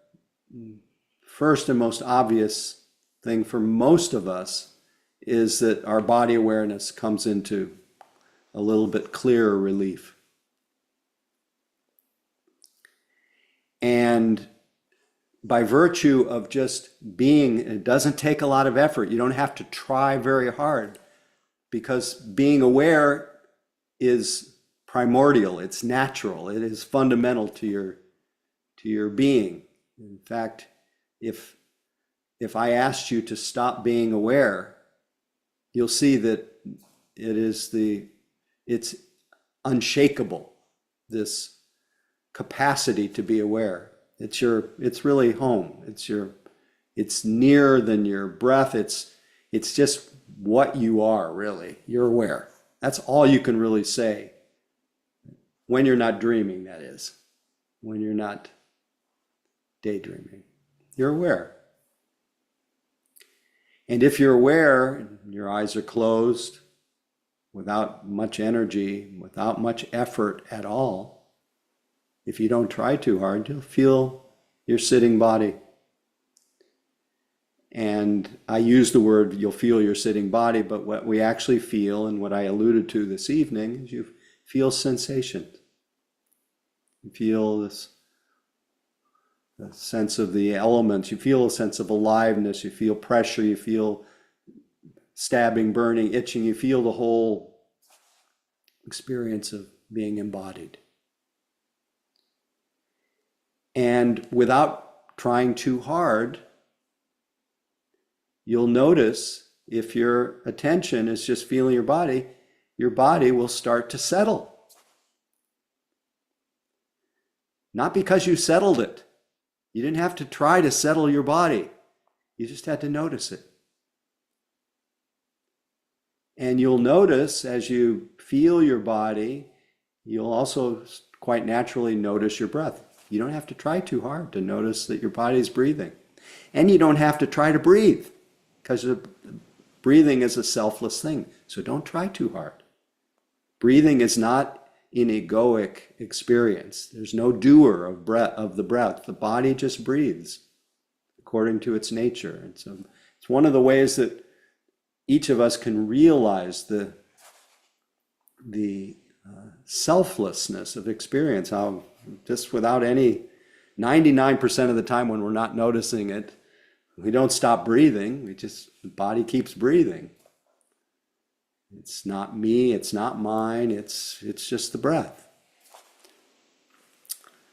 first and most obvious thing for most of us is that our body awareness comes into a little bit clearer relief. And by virtue of just being, it doesn't take a lot of effort. You don't have to try very hard, because being aware is primordial. It's natural. It is fundamental to your being. In fact, if I asked you to stop being aware, you'll see that it's unshakable, this capacity to be aware. It's really home. It's nearer than your breath. It's just what you are, really. You're aware. That's all you can really say When you're not dreaming, that is, when you're not daydreaming. You're aware. And if you're aware, and your eyes are closed, without much energy, without much effort at all, if you don't try too hard, you'll feel your sitting body. And I use the word, you'll feel your sitting body, but what we actually feel, and what I alluded to this evening, is you feel sensation. You feel this the sense of the elements, you feel a sense of aliveness, you feel pressure, you feel stabbing, burning, itching, you feel the whole experience of being embodied. And without trying too hard, you'll notice if your attention is just feeling your body will start to settle. Not because you settled it. You didn't have to try to settle your body. You just had to notice it. And you'll notice as you feel your body, you'll also quite naturally notice your breath. You don't have to try too hard to notice that your body's breathing. And you don't have to try to breathe, because breathing is a selfless thing. So don't try too hard. Breathing is not an egoic experience. There's no doer of the breath. The body just breathes according to its nature. And so it's one of the ways that each of us can realize the selflessness of experience, how just without any, 99% of the time when we're not noticing it, we don't stop breathing. The body keeps breathing. It's not me, it's not mine, it's just the breath.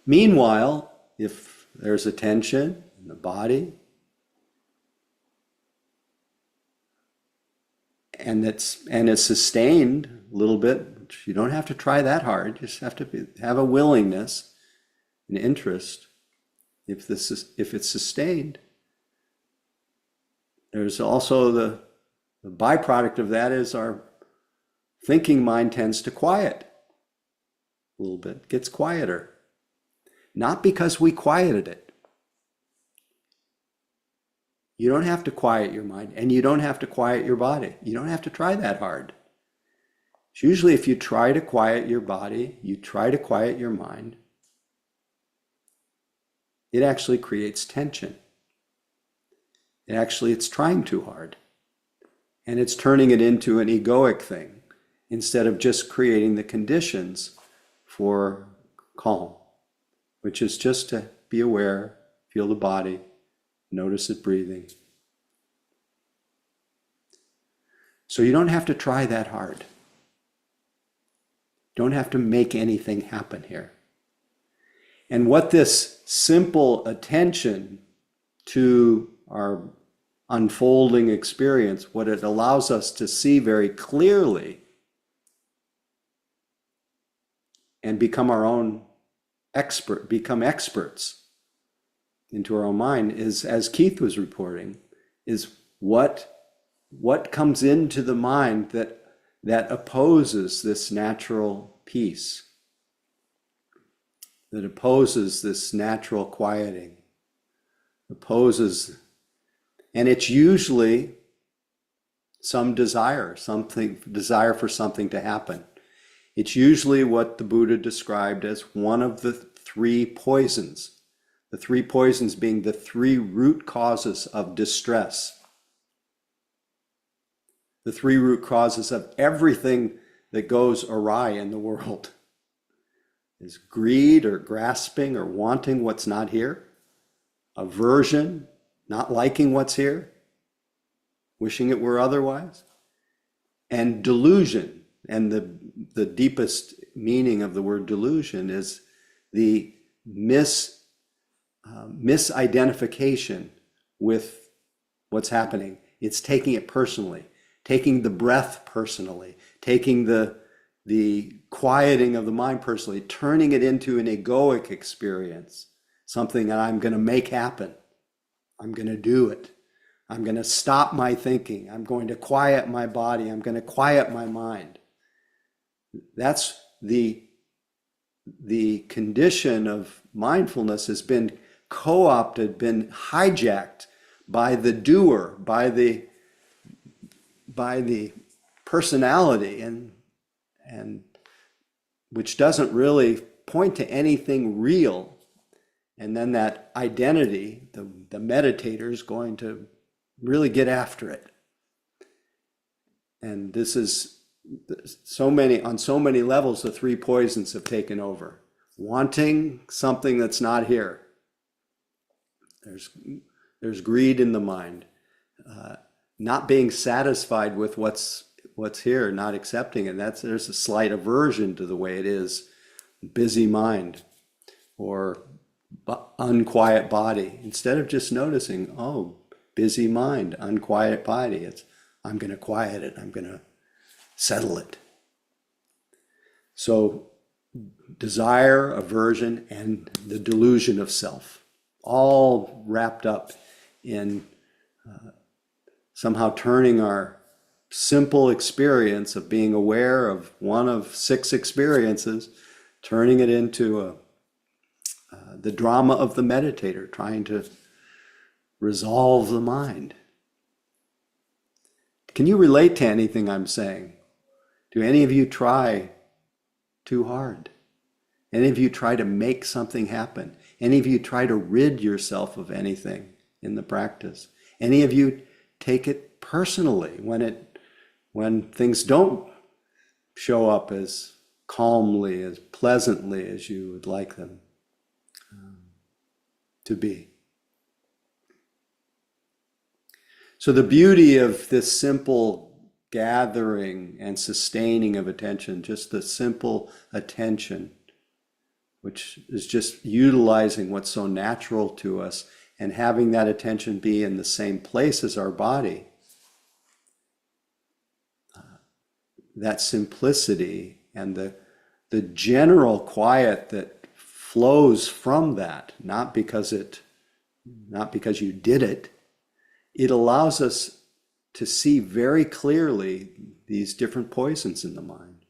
Meanwhile, if there's a tension in the body, and it's sustained a little bit, you don't have to try that hard, you just have to have a willingness, an interest. If it's sustained, there's also the byproduct of that is our thinking mind tends to quiet a little bit, gets quieter. Not because we quieted it. You don't have to quiet your mind, and you don't have to quiet your body. You don't have to try that hard. It's usually if you try to quiet your body, you try to quiet your mind, it actually creates tension. It's trying too hard. And it's turning it into an egoic thing, instead of just creating the conditions for calm, which is just to be aware, feel the body, notice it breathing. So you don't have to try that hard. Don't have to make anything happen here. And what this simple attention to our unfolding experience, what it allows us to see very clearly and become our own become experts into our own mind is, as Keith was reporting, is what comes into the mind that opposes this natural peace, that opposes this natural quieting, and it's usually some desire for something to happen. It's usually what the Buddha described as one of the three poisons. The three poisons being the three root causes of distress. The three root causes of everything that goes awry in the world is greed or grasping or wanting what's not here, aversion, not liking what's here, wishing it were otherwise, and delusion. And the deepest meaning of the word delusion is the misidentification with what's happening. It's taking it personally, taking the breath personally, taking the quieting of the mind personally, turning it into an egoic experience, something that I'm going to make happen. I'm going to do it. I'm going to stop my thinking. I'm going to quiet my body. I'm going to quiet my mind. That's the the condition of mindfulness has been co-opted, been hijacked by the doer, by the personality, and which doesn't really point to anything real. And then that identity, the meditator, is going to really get after it. And this is on so many levels, the three poisons have taken over. Wanting something that's not here. There's greed in the mind. Not being satisfied with what's here, not accepting it. There's a slight aversion to the way it is. Busy mind or unquiet body. Instead of just noticing, oh, busy mind, unquiet body, I'm going to quiet it. I'm going to settle it. So desire, aversion, and the delusion of self, all wrapped up in somehow turning our simple experience of being aware of one of 6 experiences, turning it into the drama of the meditator, trying to resolve the mind. Can you relate to anything I'm saying? Do any of you try too hard? Any of you try to make something happen? Any of you try to rid yourself of anything in the practice? Any of you take it personally when things don't show up as calmly, as pleasantly as you would like them to be? So the beauty of this simple gathering and sustaining of attention, just the simple attention, which is just utilizing what's so natural to us and having that attention be in the same place as our body, that simplicity and the general quiet that flows from that, not because you did it, it allows us to see very clearly these different poisons in the mind.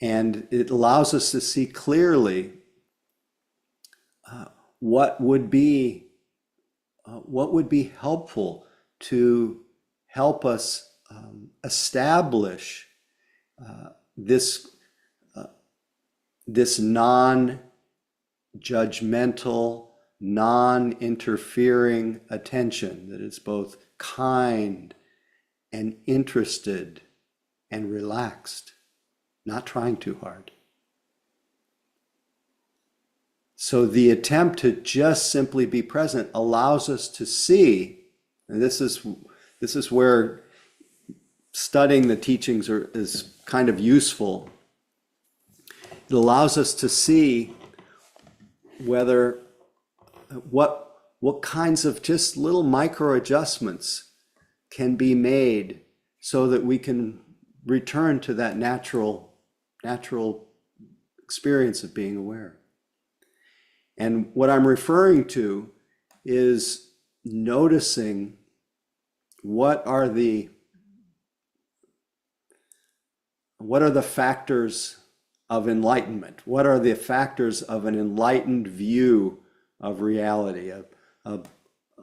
And it allows us to see clearly what would be helpful to help us establish this non-judgmental, non-interfering attention that is both kind and interested and relaxed, not trying too hard. So the attempt to just simply be present allows us to see, and this is where studying the teachings is kind of useful. It allows us to see what kinds of just little micro adjustments can be made so that we can return to that natural experience of being aware. And what I'm referring to is noticing what are the factors of enlightenment? What are the factors of an enlightened view of reality, a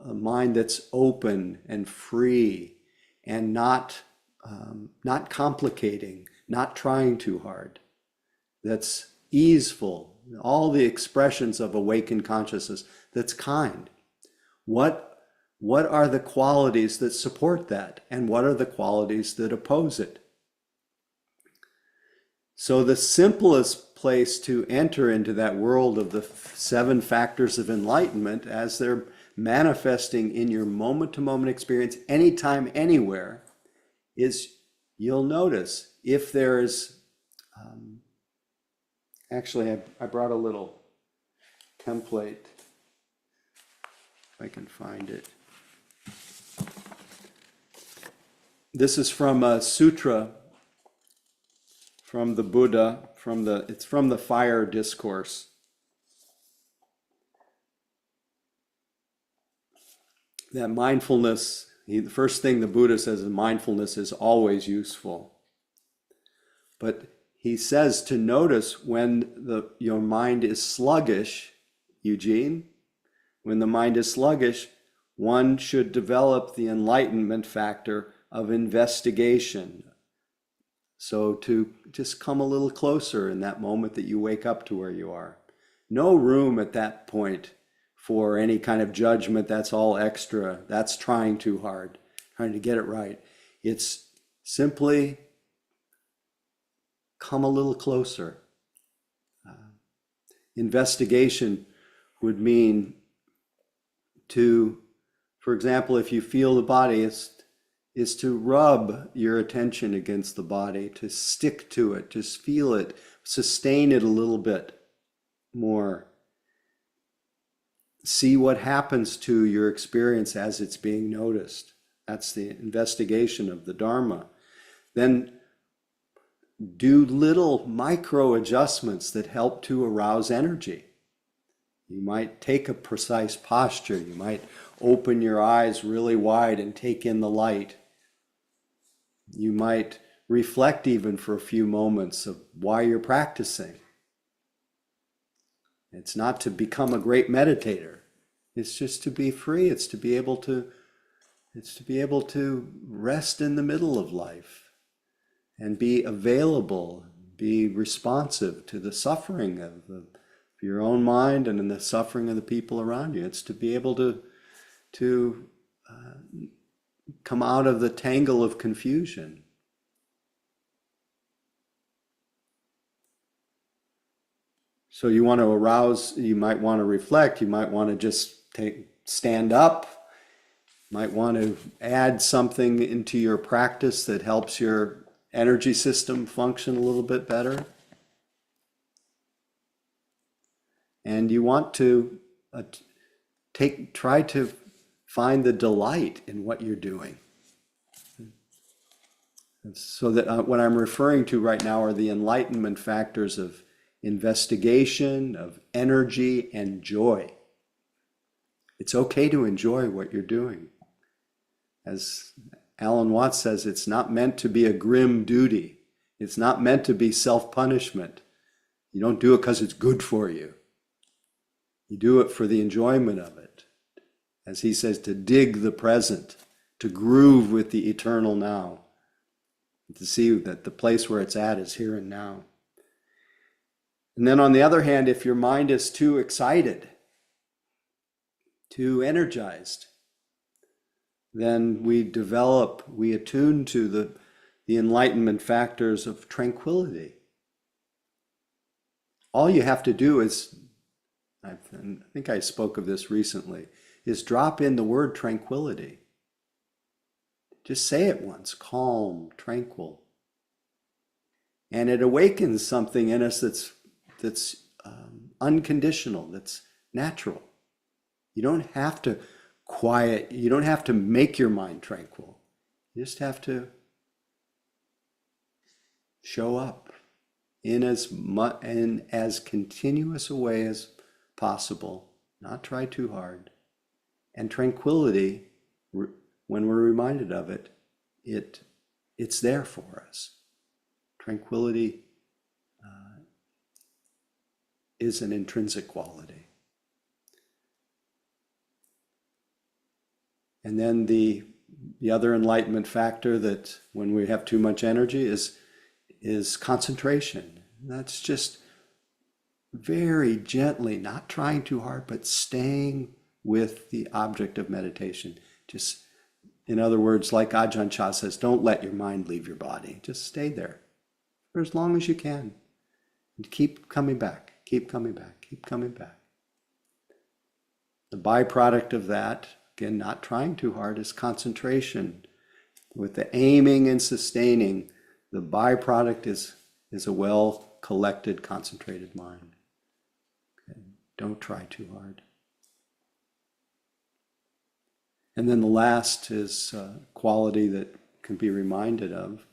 mind that's open and free and not complicating, not trying too hard, that's easeful, all the expressions of awakened consciousness, that's kind. What are the qualities that support that, and what are the qualities that oppose it? So the simplest place to enter into that world of the 7 factors of enlightenment as they're manifesting in your moment-to-moment experience anytime, anywhere, is you'll notice if there's, actually I brought a little template, if I can find it. This is from a sutra from the Buddha, it's from the Fire Discourse. That mindfulness, the first thing the Buddha says is mindfulness is always useful. But he says to notice when your mind is sluggish, Eugene, when the mind is sluggish, one should develop the enlightenment factor of investigation. So to just come a little closer in that moment that you wake up to where you are. No room at that point for any kind of judgment. That's all extra. That's trying too hard, trying to get it right. It's simply come a little closer. Investigation would mean to, for example, if you feel the body, is to rub your attention against the body, to stick to it, just feel it, sustain it a little bit more. See what happens to your experience as it's being noticed. That's the investigation of the Dharma. Then do little micro adjustments that help to arouse energy. You might take a precise posture. You might open your eyes really wide and take in the light. You might reflect even for a few moments of why you're practicing. It's not to become a great meditator. It's just to be free. It's to be able to rest in the middle of life and be available, be responsive to the suffering of your own mind and in the suffering of the people around you. It's to be able to come out of the tangle of confusion. So you want to arouse, you might want to reflect, you might want to just stand up, might want to add something into your practice that helps your energy system function a little bit better. And you want to try to find the delight in what you're doing. And so that what I'm referring to right now are the enlightenment factors of investigation, of energy, and joy. It's okay to enjoy what you're doing. As Alan Watts says, it's not meant to be a grim duty. It's not meant to be self-punishment. You don't do it because it's good for you. You do it for the enjoyment of it. As he says, to dig the present, to groove with the eternal now, to see that the place where it's at is here and now. And then on the other hand, if your mind is too excited, too energized, then we attune to the enlightenment factors of tranquility. All you have to do is, I think I spoke of this recently, is drop in the word tranquility. Just say it once, calm, tranquil. And it awakens something in us that's unconditional, that's natural. You don't have to you don't have to make your mind tranquil. You just have to show up in as continuous a way as possible, not try too hard. And tranquility, when we're reminded of it, it's there for us. Tranquility is an intrinsic quality. And then the other enlightenment factor that when we have too much energy is concentration. That's just very gently, not trying too hard, but staying with the object of meditation. Just, in other words, like Ajahn Chah says, don't let your mind leave your body. Just stay there for as long as you can. And keep coming back, keep coming back, keep coming back. The byproduct of that, again, not trying too hard, is concentration. With the aiming and sustaining, the byproduct is a well-collected, concentrated mind. Okay. Don't try too hard. And then the last is a quality that can be reminded of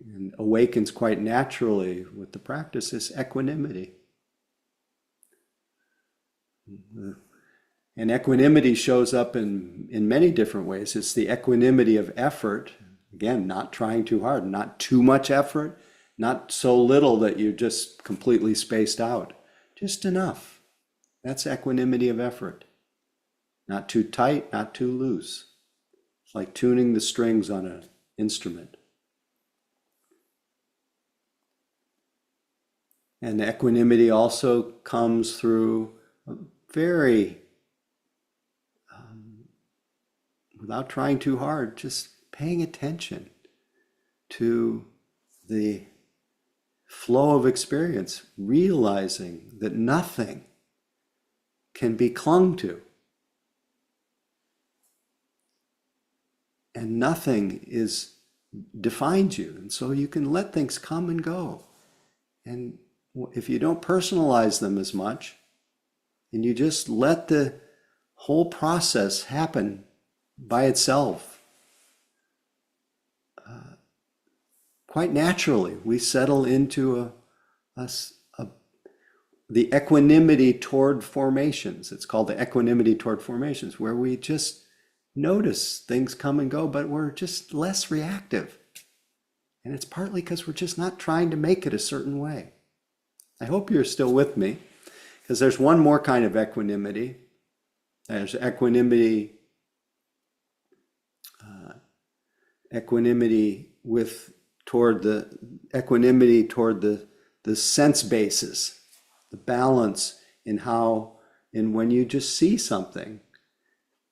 and awakens quite naturally with the practice is equanimity. And equanimity shows up in many different ways. It's the equanimity of effort, again, not trying too hard, not too much effort, Not so little that you're just completely spaced out. Just enough. That's equanimity of effort. Not too tight, not too loose. It's like tuning the strings on an instrument. And equanimity also comes through a very, without trying too hard, just paying attention to the flow of experience, realizing that nothing can be clung to. And nothing defines you. And so you can let things come and go. And if you don't personalize them as much, and you just let the whole process happen by itself, quite naturally, we settle into the equanimity toward formations. It's called the equanimity toward formations, where we just notice things come and go, but we're just less reactive. And it's partly because we're just not trying to make it a certain way. I hope you're still with me, because there's one more kind of equanimity. There's equanimity toward the sense basis, the balance in when you just see something,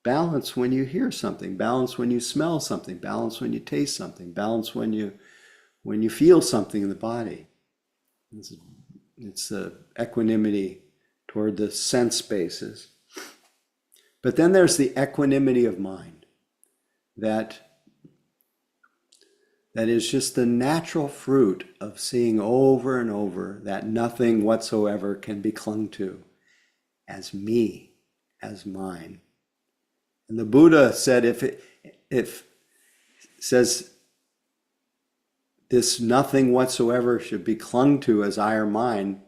balance when you hear something, balance when you smell something, balance when you taste something, balance when you feel something in the body. It's the equanimity toward the sense basis. But then there's the equanimity of mind that is just the natural fruit of seeing over and over that nothing whatsoever can be clung to as me, as mine. And the Buddha said, if says this nothing whatsoever should be clung to as I or mine,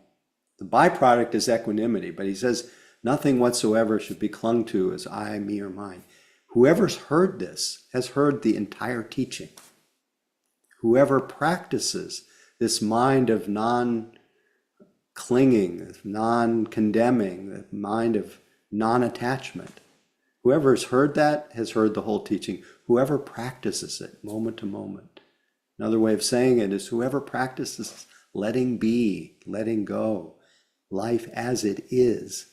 the byproduct is equanimity. But he says nothing whatsoever should be clung to as I, me, or mine. Whoever's heard this has heard the entire teaching. Whoever practices this mind of non-clinging, of non-condemning, the mind of non-attachment, whoever's heard that has heard the whole teaching. Whoever practices it moment to moment. Another way of saying it is whoever practices letting be, letting go, life as it is,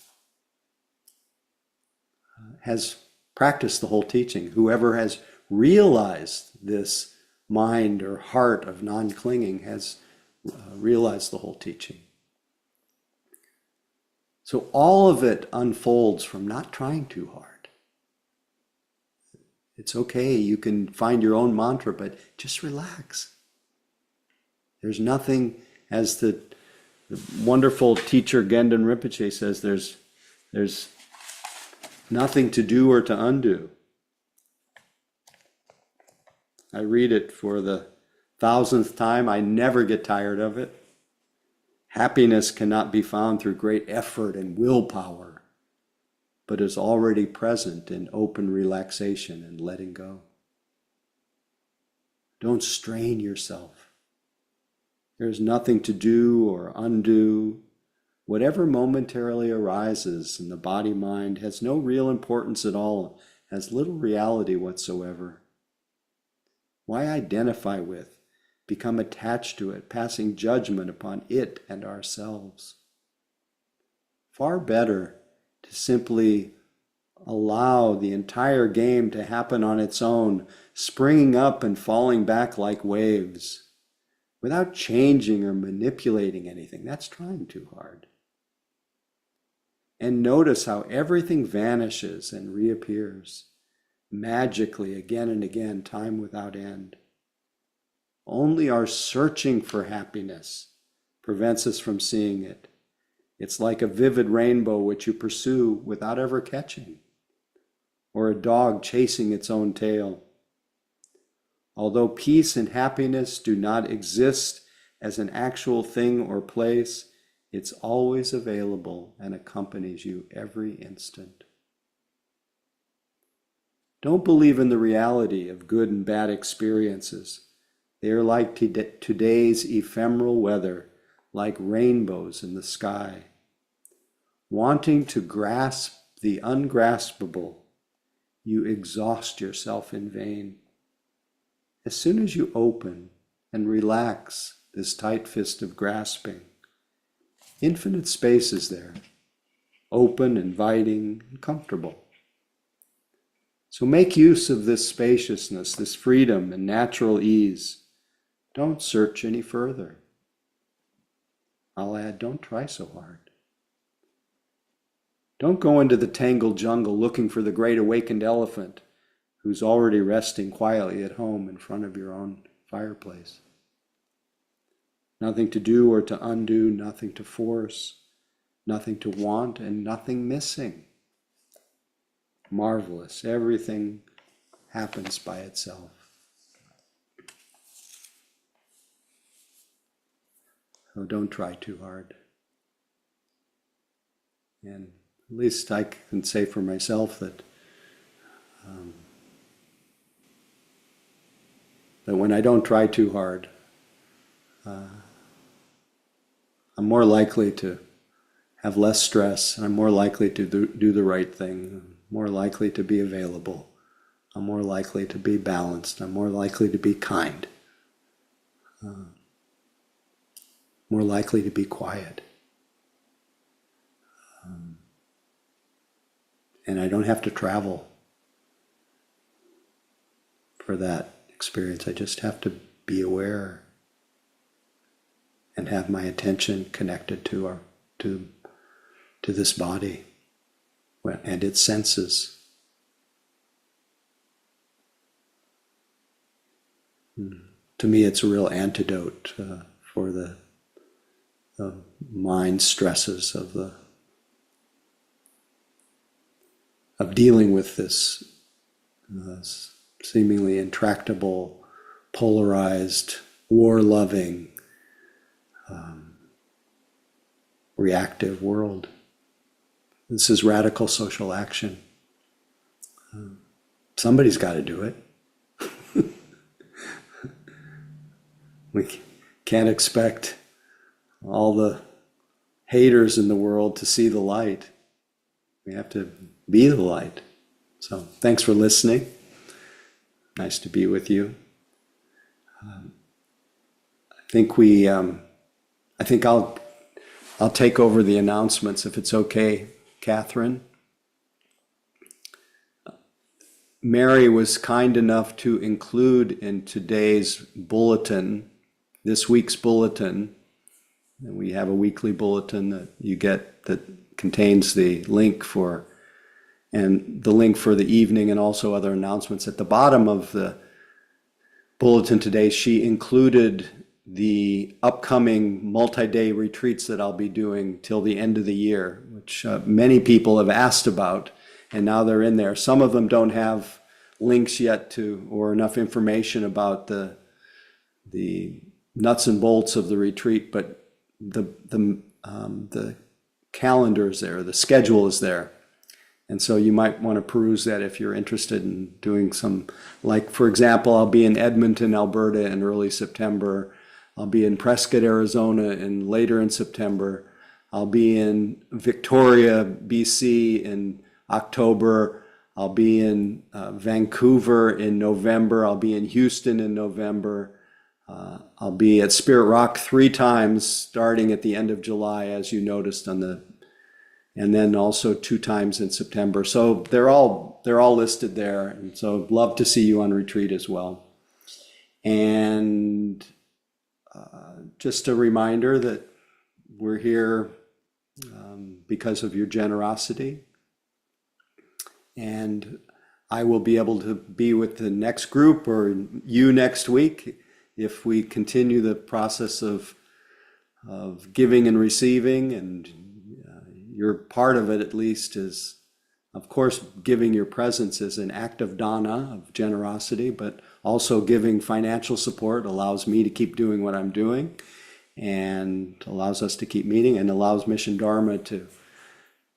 has practiced the whole teaching. Whoever has realized this mind or heart of non-clinging has realized the whole teaching. So all of it unfolds from not trying too hard. It's okay, you can find your own mantra, but just relax. There's nothing, as the wonderful teacher Gendon Rinpoche says, there's nothing to do or to undo. I read it for the 1000th time. I never get tired of it. Happiness cannot be found through great effort and willpower, but is already present in open relaxation and letting go. Don't strain yourself. There's nothing to do or undo. Whatever momentarily arises in the body-mind has no real importance at all, has little reality whatsoever. Why identify with, become attached to it, passing judgment upon it and ourselves? Far better to simply allow the entire game to happen on its own, springing up and falling back like waves, without changing or manipulating anything. That's trying too hard. And notice how everything vanishes and reappears magically again and again, time without end. Only our searching for happiness prevents us from seeing it. It's like a vivid rainbow which you pursue without ever catching, or a dog chasing its own tail. Although peace and happiness do not exist as an actual thing or place, it's always available and accompanies you every instant. Don't believe in the reality of good and bad experiences, They are like today's ephemeral weather, like rainbows in the sky. Wanting to grasp the ungraspable, you exhaust yourself in vain. As soon as you open and relax this tight fist of grasping, infinite space is there, open, inviting, and comfortable. So make use of this spaciousness, this freedom and natural ease. Don't search any further. I'll add, don't try so hard. Don't go into the tangled jungle looking for the great awakened elephant who's already resting quietly at home in front of your own fireplace. Nothing to do or to undo, nothing to force, nothing to want, and nothing missing. Marvelous. Everything happens by itself. So don't try too hard. And at least I can say for myself that that when I don't try too hard, I'm more likely to have less stress, and I'm more likely to do the right thing. I'm more likely to be available. I'm more likely to be balanced. I'm more likely to be kind. More likely to be quiet. And I don't have to travel for that experience. I just have to be aware and have my attention connected to this body and its senses. To me, it's a real antidote for the mind stresses of dealing with this seemingly intractable, polarized, war-loving, reactive world. This is radical social action. Somebody's got to do it. We can't expect all the haters in the world to see the light. We have to be the light. So thanks for listening. Nice to be with you. I think I'll take over the announcements if it's okay, Catherine. Mary was kind enough to include in today's bulletin, this week's bulletin, and we have a weekly bulletin that you get that contains the link for the evening and also other announcements. At the bottom of the bulletin today, she included the upcoming multi-day retreats that I'll be doing till the end of the year, which many people have asked about, and now they're in there. Some of them don't have links yet to, or enough information about the nuts and bolts of the retreat, but the calendar is there, the schedule is there. And so you might want to peruse that if you're interested in doing some, like, for example, I'll be in Edmonton, Alberta in early September. I'll be in Prescott, Arizona later in September. I'll be in Victoria, BC in October. I'll be in Vancouver in November. I'll be in Houston in November. I'll be at Spirit Rock 3 times starting at the end of July, as you noticed and then also 2 times in September. So they're all listed there. And so love to see you on retreat as well. And just a reminder that we're here because of your generosity. And I will be able to be with the next group or you next week if we continue the process of giving and receiving. And your part of it, at least, is, of course, giving your presence is an act of dana, of generosity, but also giving financial support allows me to keep doing what I'm doing and allows us to keep meeting and allows Mission Dharma to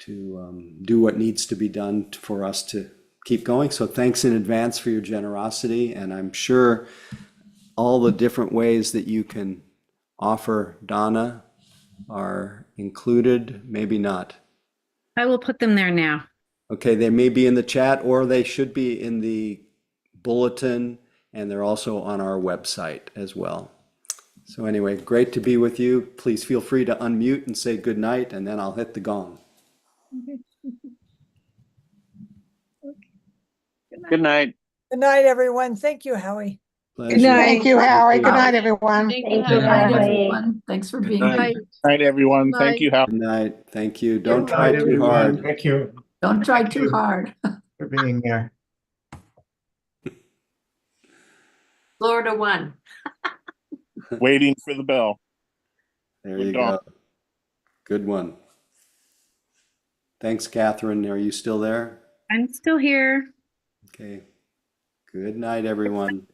do what needs to be done for us to keep going. So thanks in advance for your generosity. And I'm sure all the different ways that you can offer Donna are included, maybe not. I will put them there now. Okay, they may be in the chat or they should be in the bulletin, and they're also on our website as well. So anyway, great to be with you. Please feel free to unmute and say good night, and then I'll hit the gong. Good night. Good night, everyone. Thank you, Howie. Pleasure. Thank you, Howie. Good Good night, everyone. Thank you, Howie. Thanks for Good being night. here. Night, everyone. Night. Thank you, Hal. night. Thank you. Don't Good try night, too everyone. hard. Thank you Don't try Thank too you. hard. for being here. Florida won. Waiting for the bell. There Good you dog. go. Good one. Thanks, Catherine. Are you still there? I'm still here. Okay. Good night, everyone.